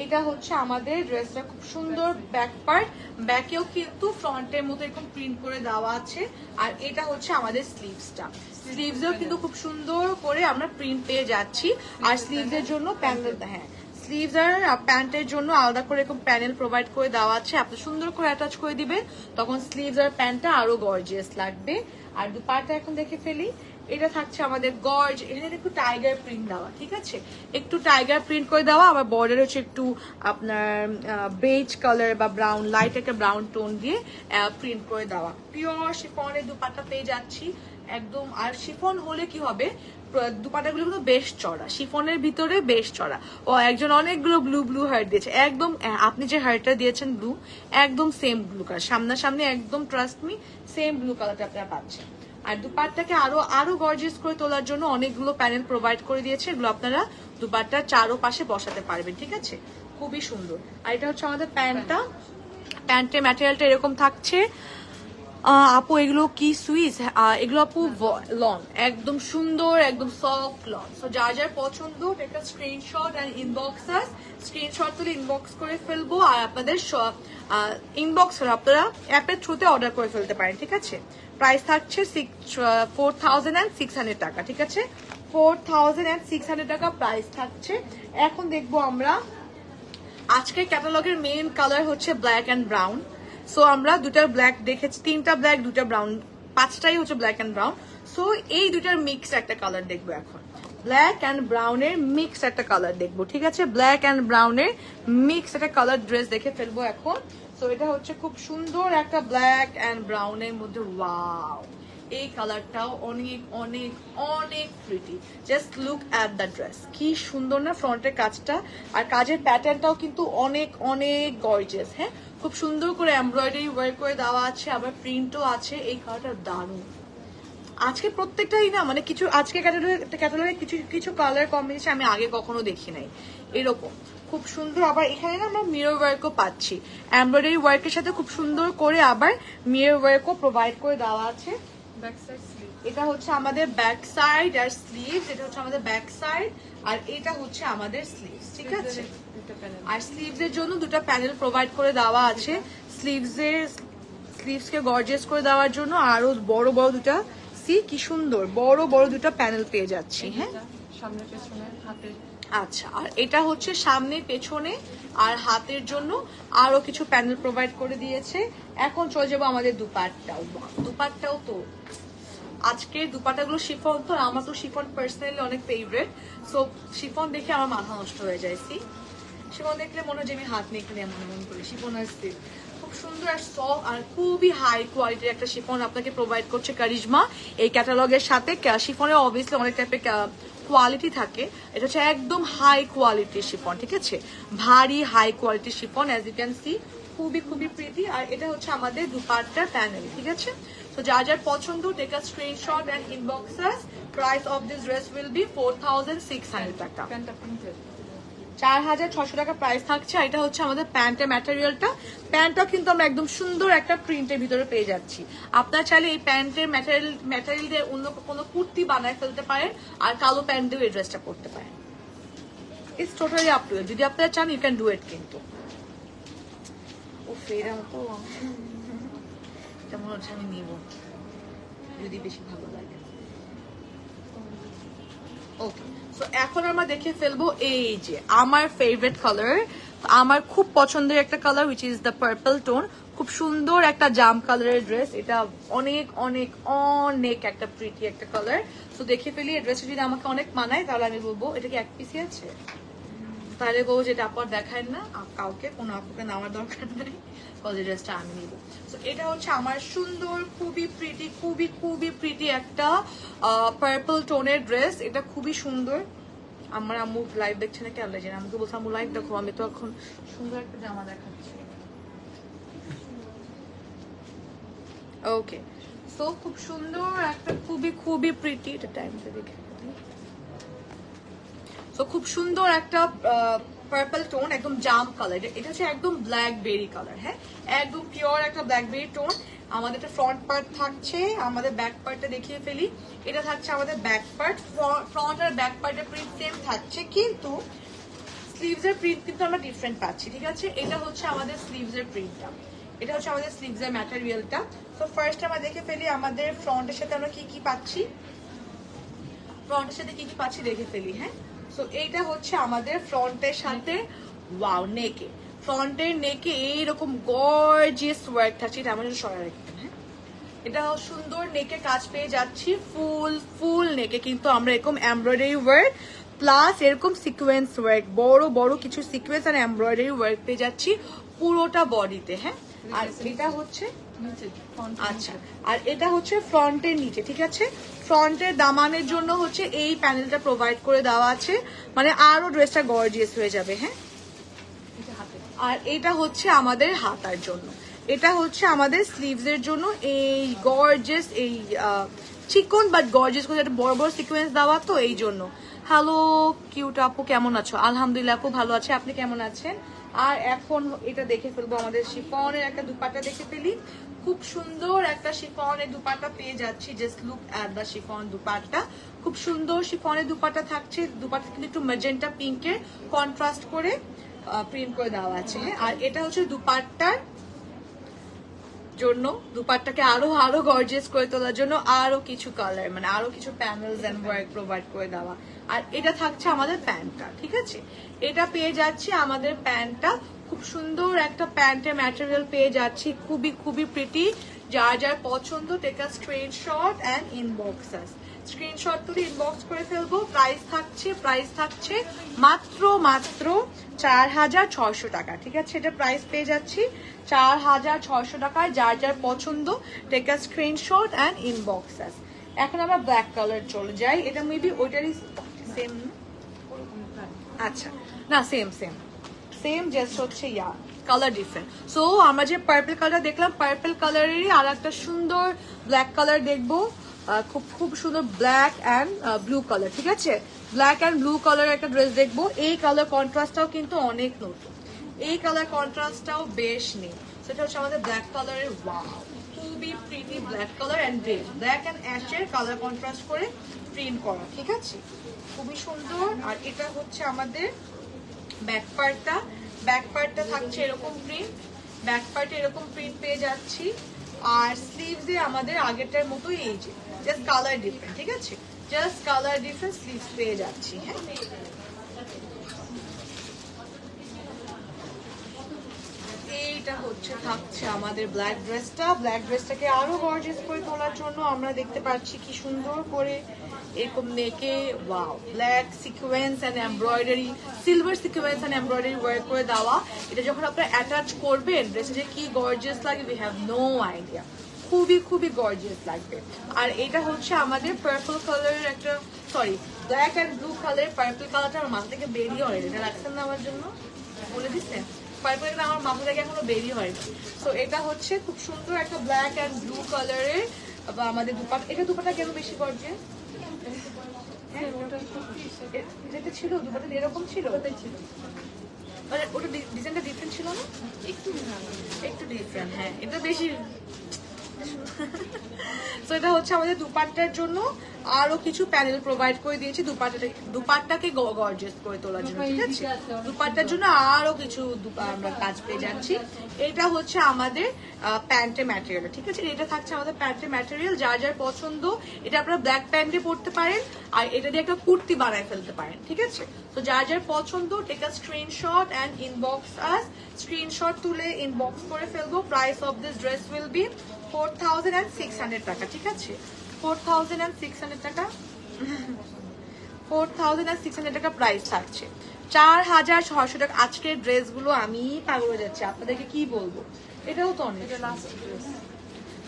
এটা হচ্ছে আমাদের ড্রেসটা, খুব সুন্দর ব্যাক পার্ট, ব্যাকেও কিন্তু ফ্রন্টের মতো এরকম প্রিন্ট করে দেওয়া আছে। আর এটা হচ্ছে আমাদের স্লিভসটা, স্লিভসেও কিন্তু খুব সুন্দর করে আমরা প্রিন্ট পেয়ে যাচ্ছি। আর স্লিভসের জন্য প্যানেল, হ্যাঁ স্লিভস আর প্যান্টের জন্য আলাদা করে এরকম প্যানেল প্রোভাইড করে দেওয়া আছে। আপনি সুন্দর করে অ্যাটাচ করে দিবেন, তখন স্লিভস আর প্যান্টটা আরো গর্জিয়াস লাগবে। আর দুপাট্টা এখন দেখে ফেলি। এটা থাকছে আমাদের গর্জ, এখানে একটু টাইগার প্রিন্ট দেওয়া, ঠিক আছে? একটু টাইগার প্রিন্ট করে দেওয়া। আবার বর্ডার হচ্ছে একটু আপনার বেজ কালার বা ব্রাউন, লাইট একটা ব্রাউন টোন দিয়ে প্রিন্ট করে দেওয়া। পিওর শিফনের দুপাট্টা পেয়ে যাচ্ছি একদম। আর শিফন হলে কি হবে, দুপাট্টাগুলো কিন্তু বেশ চড়া, শিফনের ভিতরে বেশ চড়া। ও একজন অনেকগুলো ব্লু ব্লু হার্ট দিয়েছে, একদম আপনি যে হার্টটা দিয়েছেন ব্লু, একদম সেম ব্লু কালার, সামনাসামনি একদম ট্রাস্ট মি সেম ব্লু কালারটা আপনারা পাচ্ছেন। আর দুপাট্টাকে আরো আরো গর্জিয়াস করে তোলার জন্য অনেকগুলো প্যানেল প্রোভাইড করে দিয়েছে, এগুলো আপনারা দুপাট্টার চারো পাশে বসাতে পারবেন, ঠিক আছে? খুবই সুন্দর। আর এটা হচ্ছে আমাদের প্যান্টটা, প্যান্টের ম্যাটেরিয়ালটা এরকম থাকছে। আপু এগুলো কি সুইস? এগুলো আপু লন, একদম সুন্দর, একদম সফট লন। সো যার যার পছন্দ একটা screenshot and inbox us, screenshot তুলে ইনবক্স করে ফেলবো। আর আপনাদের ইনবক্স আপনারা অ্যাপের থ্রুতে অর্ডার করে ফেলতে পারেন, ঠিক আছে? প্রাইস থাকছে 4600 টাকা, ঠিক আছে? 4600 টাকা প্রাইস থাকছে। এখন দেখবো আমরা আজকের ক্যাটালগের মেইন কালার হচ্ছে ব্ল্যাক অ্যান্ড ব্রাউন। সো আমরা দুটা ব্ল্যাক দেখেছি, তিনটা ব্ল্যাক, দুটা ব্রাউন, পাঁচটাই হচ্ছে ব্ল্যাক অ্যান্ড ব্রাউন। সো এই দুটার মিক্স একটা কালার দেখবো এখন। ব্ল্যাক অ্যান্ড ব্রাউনের মিক্স একটা কালার দেখবো, ঠিক আছে? ব্ল্যাক অ্যান্ড ব্রাউনের মিক্স একটা কালার ড্রেস দেখে ফেলবো এখন। সো এটা হচ্ছে খুব সুন্দর একটা ব্ল্যাক অ্যান্ড ব্রাউনের মধ্যে। ওয়াও, এই কালারটাও অনেক অনেক অনেক pretty. Just look at the dress, কি সুন্দর না ফ্রন্টের কাজটা। আর কাজের প্যাটার্নটাও কিন্তু অনেক অনেক গর্জিয়াস। হ্যাঁ, খুব সুন্দর করে এমব্রয়ডারি ওয়ার্ক করে দেওয়া আছে, আবার প্রিন্টও আছে। এই কালারটা দারুণ। আজকে প্রত্যেকটাই না মানে কিছু আজকে ক্যাটালগে কিছু কিছু কালার কম্বিনেশন আমি আগে কখনো দেখি নাই এরকম, খুব সুন্দর। আবার এখানে না আমরা মিরর ওয়ার্কও পাচ্ছি, এমব্রয়ডারি ওয়ার্কের সাথে খুব সুন্দর করে আবার মিরর ওয়ার্কও প্রোভাইড করে দেওয়া আছে। এটা হচ্ছে আমাদের ব্যাক সাইড আর স্লিভস, এটা হচ্ছে আমাদের ব্যাক সাইড আর এটা হচ্ছে আমাদের স্লিভস, ঠিক আছে? আর স্লিভস এর জন্য দুটো প্যানেল প্রোভাইড করে দেওয়া আছে। স্লিভস কে গর্জিয়াস করে দেওয়ার জন্য আরো বড় বড় দুটো, সি কি সুন্দর বড় বড় দুটো প্যানেল পেয়ে যাচ্ছি। হ্যাঁ, সামনে পেছনে হাতে। আচ্ছা, আর এটা হচ্ছে সামনে পেছনে আর হাতের জন্য আরো কিছু প্যানেল প্রোভাইড করে দিয়েছে। এখন চলে যাবো আমাদের দুপাট্টাও। দুপাট্টাও তো আজকে দুপাট্টাগুলো শিফন, তো আমার তো শিফন পার্সোনালি অনেক ফেভারিট। সো শিফন দেখে আমার মাথা নষ্ট হয়ে যায়। শিফন দেখলে মনে হয় যে আমি হাত নিয়ে এখানে এমন এমন করি। শিফন আর সিল্ক খুব সুন্দর আর সফট আর খুবই হাই কোয়ালিটির একটা শিফন আপনাকে প্রোভাইড করছে কারিজমা এই ক্যাটালগের সাথে। শিফনের অবভিয়াসলি অনেক টাইপের কোয়ালিটি থাকে, এটা হচ্ছে একদম হাই কোয়ালিটির শিফন, ঠিক আছে? ভারী হাই কোয়ালিটির chiffon, as you can see, খুবই খুবই প্রিটি। আর এটা হচ্ছে আমাদের দুপাট্টার প্যানেল, ঠিক আছে? তো যার যার পছন্দ take a screenshot and inbox us. Price of this dress will be 4600 টাকা, 4600 টাকা প্রাইস থাকছে। এটা হচ্ছে আমাদের প্যান্টের ম্যাটেরিয়ালটা, প্যান্টটা কিন্তু আমরা একদম সুন্দর একটা প্রিন্টের ভিতরে পেয়ে যাচ্ছি। আপনারা চাইলে এই প্যান্টের ম্যাটেরিয়াল দিয়ে অন্য কোনো কুর্তি বানায় ফেলতে পারেন আর কালো প্যান্ট দিয়ে এই ড্রেসটা পরতে পারেন। It's totally up to you, যদি আপনারা চান ইউ ক্যান ডু ইট। কিন্তু ও ফেরা তো এটা মনে হচ্ছে আমি নিব যদি বেশি ভালো লাগে। ওকে, সো এখন আমরা দেখে ফেলবো এই যে আমার ফেভারিট কালার, আমার খুব পছন্দের একটা colour which is the purple tone. খুব সুন্দর একটা জাম কালারের ড্রেস। এটা অনেক অনেক অনেক একটা প্রিটি একটা কালার। তো দেখে ফেলি এই ড্রেসটা যদি আমাকে অনেক মানায় তাহলে আমি বলবো এটা কি এক পিসি আছে, তাহলে বলবো যেটা আপর দেখায় না কাউকে, কোনো আপুকে নেওয়ার দরকার নেই, কলেজ ড্রেসটা আমি নিব। তো এটা হচ্ছে আমার সুন্দর খুবই প্রিটি খুবই খুবই প্রিটি একটা পার্পল টোনের ড্রেস। এটা খুবই সুন্দর। আমার আম্মু লাইভ দেখছে না কেন জানি, আমাকে বলছে আম্মু লাইভ দেখো, আমি তো এখন সুন্দর একটা জামা দেখাচ্ছি। ওকে, সো খুব সুন্দর একটা খুবই খুবই প্রিটি, এটা টাইমটা দেখে তো খুব সুন্দর একটা পার্পল টোন, একদম জাম কালার। এটা হচ্ছে একদম ব্ল্যাকবেরি কালার। হ্যাঁ, একদম পিওর একটা ব্ল্যাকবেরি টোন। আমাদের একটা ফ্রন্ট পার্ট থাকছে, আমাদের ব্যাক পার্টটা দেখিয়ে ফেলি। এটা থাকছে আমাদের ব্যাক পার্ট, ফ্রন্ট আর ব্যাক পার্টের প্রিন্ট সেম থাকছে, কিন্তু স্লিভস এর প্রিন্ট কিন্তু আমরা ডিফারেন্ট পাচ্ছি। ঠিক আছে, এটা হচ্ছে আমাদের স্লিভস এর প্রিন্টটা, এটা হচ্ছে আমাদের স্লিভস এর ম্যাটেরিয়ালটা। তো ফার্স্ট আমরা দেখে ফেলি আমাদের ফ্রন্টের সাথে আমরা কি কি পাচ্ছি, ফ্রন্টের সাথে কি কি পাচ্ছি দেখে ফেলি। হ্যাঁ, সো এইটা হচ্ছে আমাদের ফ্রন্টের সাথে, ওয়াও, নেকে, ফ্রন্টের নেকে এইরকম গর্জিয়াস ওয়ার্ক থাকছে। এটা আমাদের সরাই রাখবেন। হ্যাঁ, এটা সুন্দর নেকে কাজ পেয়ে যাচ্ছি, ফুল ফুল নেকে কিন্তু আমরা এরকম এমব্রয়ডারি ওয়ার্ক প্লাস এরকম সিকোয়েন্স ওয়ার্ক, বড় বড় কিছু সিকোয়েন্স আর এমব্রয়ডারি ওয়ার্ক পেয়ে যাচ্ছি পুরোটা বডিতে। হ্যাঁ, আর এটা হচ্ছে আচ্ছা, আর এটা হচ্ছে ফ্রন্টের নিচে। ঠিক আছে, ফ্রন্টের দামানের জন্য হচ্ছে এই প্যানেলটা প্রোভাইড করে দেওয়া আছে, মানে আরো ড্রেসটা গর্জিয়াস হয়ে যাবে। হ্যাঁ, আর এটা হচ্ছে আমাদের হাতার জন্য, এটা হচ্ছে আমাদের স্লিভস এর জন্য এই গর্জিয়াস, এই চিকন বাট গর্জিয়াস করে একটা বড় বড় সিকোয়েন্স দেওয়া, তো এই জন্য। হ্যালো কিউট আপু, কেমন আছো? আলহামদুলিল্লাহ আপু ভালো আছে, আপনি কেমন আছেন? আর এখন এটা দেখে ফেলবো, আমাদের শিফনের একটা দুপাট্টা দেখে ফেলি। খুব সুন্দর একটা শিফনের দুপাট্টা পেয়ে যাচ্ছি, just look at the chiffon dupatta. খুব সুন্দর শিফনের দুপাট্টা থাকছে, দুপাট্টা কিন্তু একটু ম্যাজেন্টা পিঙ্কের কন্ট্রাস্ট করে প্রিন্ট করে দেওয়া আছে। আর এটা হচ্ছে দুপাট্টার জন্য, দুপাট্টাকে আরো আরো গর্জিয়াস করে তোলার জন্য আরো কিছু কালার, মানে আরো কিছু প্যানেলস এন্ড ওয়ার্ক প্রোভাইড করে দেওয়া। আর এটা থাকছে আমাদের প্যান্টটা। ঠিক আছে, এটা পেয়ে যাচ্ছি আমাদের প্যান্টটা, খুব সুন্দর একটা প্যান্টের ম্যাটেরিয়াল পেয়ে যাচ্ছি, খুবই খুবই প্রিটি। যার যার পছন্দ take a screenshot and inbox us, screenshot তুলে ইনবক্স করে ফেলবো। প্রাইস থাকছে মাত্র মাত্র 4600 টাকা। ঠিক আছে, এটা প্রাইস পেয়ে যাচ্ছি 4600 টাকায়। যার যার পছন্দ take a screenshot and inbox us. এখন আমরা ব্ল্যাক কালার চলে যাই, এটা মেবি ওইটারই সেম, আচ্ছা না সেম সেম সেম, জাস্ট হচ্ছে ইয়া কালার ডিফারেন্ট। সো আমরা যে পার্পল কালার দেখলাম, পার্পল কালারেরই আর একটা সুন্দর ব্ল্যাক কালার দেখবো, খুব খুব সুন্দর ব্ল্যাক অ্যান্ড ব্লু কালার। ঠিক আছে, ব্ল্যাক অ্যান্ড ব্লু কালার একটা ড্রেস দেখবো। এই কালার কন্ট্রাস্টটাও কিন্তু অনেক নতুন, এই কালার কন্ট্রাস্টটাও বেশ নেই। সেটা হচ্ছে আমাদের ব্ল্যাক কালারের, ওয়াও খুবই pretty black colour and grey, black and অ্যাশের কালার কন্ট্রাস্ট করে প্রিন্ট করা। ঠিক আছে, খুবই সুন্দর। আর এটা হচ্ছে আমাদের ব্যাক পার্টটা, ব্যাক পার্টটা থাকছে এরকম প্রিন্ট, ব্যাক পার্টে এরকম প্রিন্ট পেয়ে যাচ্ছি। আর স্লিভসে আমাদের আগেরটার মতোই, এই যে জাস্ট কালার ডিফারেন্ট। ঠিক আছে, জাস্ট কালার ডিফারেন্ট স্লিভস পেয়ে যাচ্ছি। হ্যাঁ, এইটা হচ্ছে থাকছে আমাদের ব্ল্যাক ড্রেসটা। ব্ল্যাক ড্রেসটাকে আরো গর্জিয়াস করে তোলার জন্য আমরা দেখতে পাচ্ছি কি সুন্দর করে এরকম নেকে, wow, black sequence and embroidery, silver sequence and embroidery work করে দেওয়া। এটা যখন আপনারা অ্যাটাচ করবেন ড্রেসে যে কি গর্জিয়াস লাগে, উই হ্যাভ নো আইডিয়া, খুবই খুবই গর্জিয়াস লাগবে। আর এটা হচ্ছে আমাদের পার্পল কালারের একটা, সরি ব্ল্যাক অ্যান্ড ব্লু কালারের, পার্পল কালারটা আমার মাথা থেকে বেরিয়ে হয়, এটা রাখছেন না আমার জন্য, বলে দিচ্ছেন পার্পলটা আমার মাথা থেকে এখনো বেরিয়ে হয়নি। তো এটা হচ্ছে খুব সুন্দর একটা ব্ল্যাক অ্যান্ড ব্লু কালারের আমাদের দুপাট। এটা দুপাটা কেন বেশি গর্জিয়াস? যেটা ছিল দুপাটা এরকম ছিল, মানে ওটা ডিজাইনটা ডিফারেন্ট ছিল না, একটু ডিফারেন্ট। হ্যাঁ, এটা বেশি। তো এটা হচ্ছে আমাদের দুপাট্টার জন্য। আরো কিছু প্যানেল প্রোভাইড করে দিয়েছি দুপাট্টাকে গর্জিয়াস করে তোলার জন্য, ঠিক আছে? দুপাট্টার জন্য আরো কিছু আমরা কাজ পেয়ে যাচ্ছি। এটা হচ্ছে আমাদের প্যান্টের ম্যাটেরিয়াল, ঠিক আছে? এটা থাকছে আমাদের প্যান্টের ম্যাটেরিয়াল, যার যার পছন্দ এটা আপনারা ব্ল্যাক প্যান্টে পরতে পারেন আর এটা দিয়ে একটা কুর্তি বানায় ফেলতে পারেন, ঠিক আছে? তো যার যার পছন্দ take a screenshot and inbox us, screenshot তুলে ইনবক্স করে ফেলবো। Price of this dress will be 4,600 টাকা, ঠিক আছে? 4,600 টাকা 4,600 টাকা প্রাইস থাকছে। 4,600 টাকা আজকের ড্রেসগুলো আমি পাগল হয়ে যাচ্ছি, আপনাদেরকে কি বলবো, এটাও তো অনেক।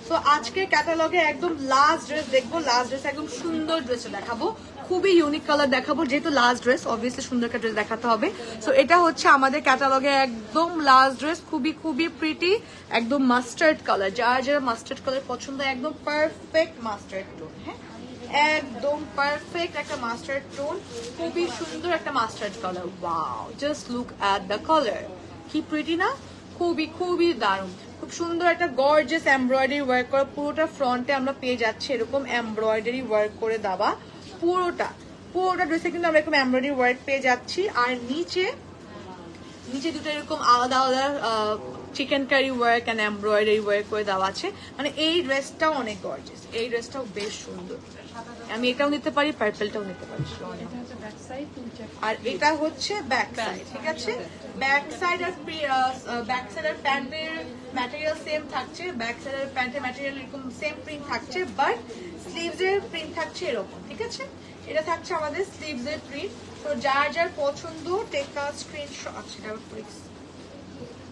তো আজকে ক্যাটালগে একদম লাস্ট ড্রেস দেখবো, লাস্ট ড্রেস একদম সুন্দর ড্রেস দেখাবো, খুবই ইউনিক কালার দেখাবো, যেহেতু লাস্ট ড্রেস অবভিয়াসলি সুন্দর একটা ড্রেস দেখাতে হবে। সো এটা হচ্ছে আমাদের ক্যাটালগে একদম লাস্ট ড্রেস, খুবই খুবই প্রিটি, একদম মাস্টার্ড কালার, যারা যারা মাস্টার্ড কালার পছন্দ, একদম পারফেক্ট মাস্টার্ড টোন, হ্যাঁ একদম পারফেক্ট একটা মাস্টার্ড টোন, খুবই সুন্দর একটা mustard colour. Wow, just look at the colour, কি প্রিটি না, খুবই খুবই দারুণ। খুব সুন্দর একটা গর্জিয়াস এমব্রয়ডারি ওয়ার্ক করা, পুরোটা ফ্রন্টে আমরা পেয়ে যাচ্ছি এরকম এমব্রয়ডারি ওয়ার্ক করে দেওয়া, পুরোটা ড্রেসে কিন্তু আমরা এরকম এমব্রয়ডারি ওয়ার্ক পেয়ে যাচ্ছি। আর নিচে দুটো এরকম আলাদা আলাদা chikankari work and embroidery work করে দেওয়া আছে। মানে এই ড্রেসটাও অনেক গর্জিয়াস, এই ড্রেসটাও বেশ সুন্দর, আমি এটাও নিতে পারি, পার্পলটাও নিতে পারি। আর এটা হচ্ছে ব্যাক সাইড, ঠিক আছে? ব্যাক সাইড আর প্যান্টের ম্যাটেরিয়াল সেম থাকছে, ব্যাক সাইড আর প্যান্টের ম্যাটেরিয়াল এরকম সেম প্রিন্ট থাকছে, বাট স্লিভস এর প্রিন্ট থাকছে এরকম, ঠিক আছে? এটা থাকছে আমাদের স্লিভস এর প্রিন্ট। তো যার যার পছন্দ টেক আ স্ক্রিনশট,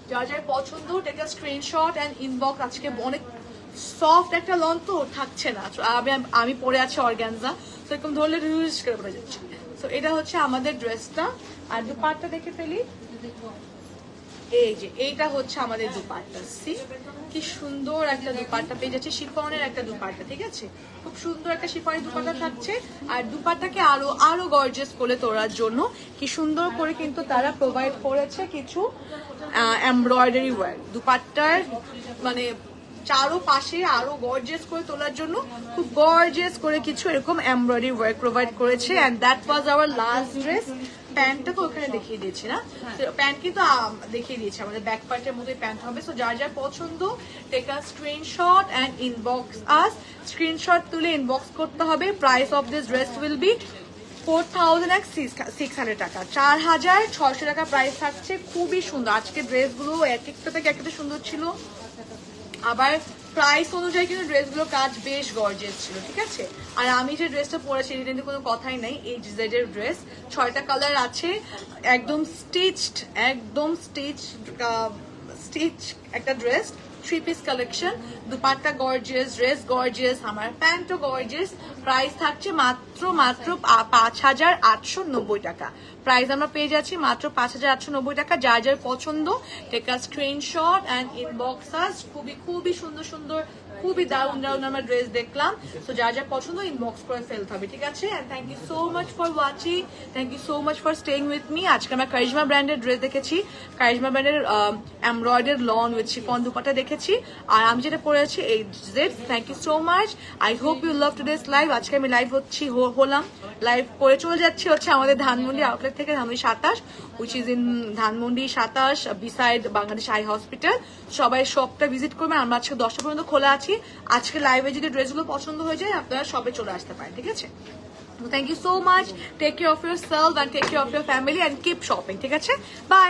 যার যার পছন্দ take a screenshot and inbox. আজকে অনেক সফট একটা লন তো থাকছে না, আমি পরে আছি অর্গানজা, তো এরকম ধরলে ইউজ করে পড়ে যাচ্ছে। তো এটা হচ্ছে আমাদের ড্রেসটা। আর দুপাট্টা দেখে ফেলি, এই যে এইটা হচ্ছে আমাদের দুপাট্টা, সি কি সুন্দর একটা দুপাট্টা পেয়ে যাচ্ছে, শিফনের একটা দুপাট্টা, ঠিক আছে? খুব সুন্দর একটা শিফনের দুপাট্টা থাকছে। আর দুপাট্টাকে আরো গর্জিয়াস করে তোলার জন্য কি সুন্দর করে কিন্তু তারা প্রোভাইড করেছে কিছু এমব্রয়ডারি ওয়ার্ক দুপাট্টার, মানে চারো পাশে আরো গর্জিয়াস করে তোলার জন্য খুব গর্জিয়াস করে কিছু এরকম এমব্রয়ডারি ওয়ার্ক প্রোভাইড করেছে। And that was our last dress. প্যান্টটা তো ওখানে দেখিয়ে দিয়েছি না, প্যান্ট কিন্তু দেখিয়ে দিয়েছি, আমাদের ব্যাক পার্টের মতোই প্যান্ট হবে। সো যার যার পছন্দ take a screenshot and inbox us, screenshot তুলে ইনবক্স করতে হবে। Price of this dress will be 4,600 টাকা, 4,600 টাকা প্রাইস থাকছে। খুবই সুন্দর আজকে ড্রেসগুলো, এক একটা থেকে একটা সুন্দর ছিল, আবার প্রাইস অনুযায়ী কিন্তু ড্রেসগুলো কাজ বেশ গর্জিয়াস ছিল, ঠিক আছে? আর আমি যে ড্রেসটা পরেছি এটা কিন্তু কোনো কথাই নাই, এই ডিজাইনের ড্রেস 6টা কালার আছে, একদম স্টিচ একটা dress, 3 piece collection, dupatta gorgeous, dress gorgeous, আমার প্যান্টও গর্জিয়াস। প্রাইস থাকছে মাত্র 5,890 টাকা, প্রাইস আমরা পেয়ে যাচ্ছি মাত্র 5,890 টাকা। যার যার পছন্দ take a screenshot and inbox us. খুবই খুবই সুন্দর সুন্দর, খুবই দারুণ দারুণ আমরা ড্রেস দেখলাম। তো যার যার পছন্দ ইনবক্স করে ফেলতে হবে, ঠিক আছে? And thank you so much for watching, thank you so much for staying with me. আজকে আমরা কারিজমা ব্র্যান্ডের ড্রেস দেখেছি, কারিজমা ব্র্যান্ডের embroidery lawn with chiffon dupatta দেখেছি, আর আমি যেটা পরেছি এই dress. Thank you so much, I hope you love today's live. আজকে আমি লাইভ হলাম, লাইভ করে চলে যাচ্ছি হচ্ছে আমাদের ধানমন্ডি আউটলেট থেকে, Dhanmondi 27, which is in Dhanmondi 27 beside Bangladesh eye hospital. সবাই শপটা ভিজিট করবেন, আমরা আজকে 10টা পর্যন্ত খোলা আছি। আজকে লাইভে যদি ড্রেসগুলো পছন্দ হয়ে যায় আপনারা সবে চলে আসতে পারেন, ঠিক আছে? Thank you so much, take care of yourself and take care of your family and keep shopping, ঠিক আছে? বাই।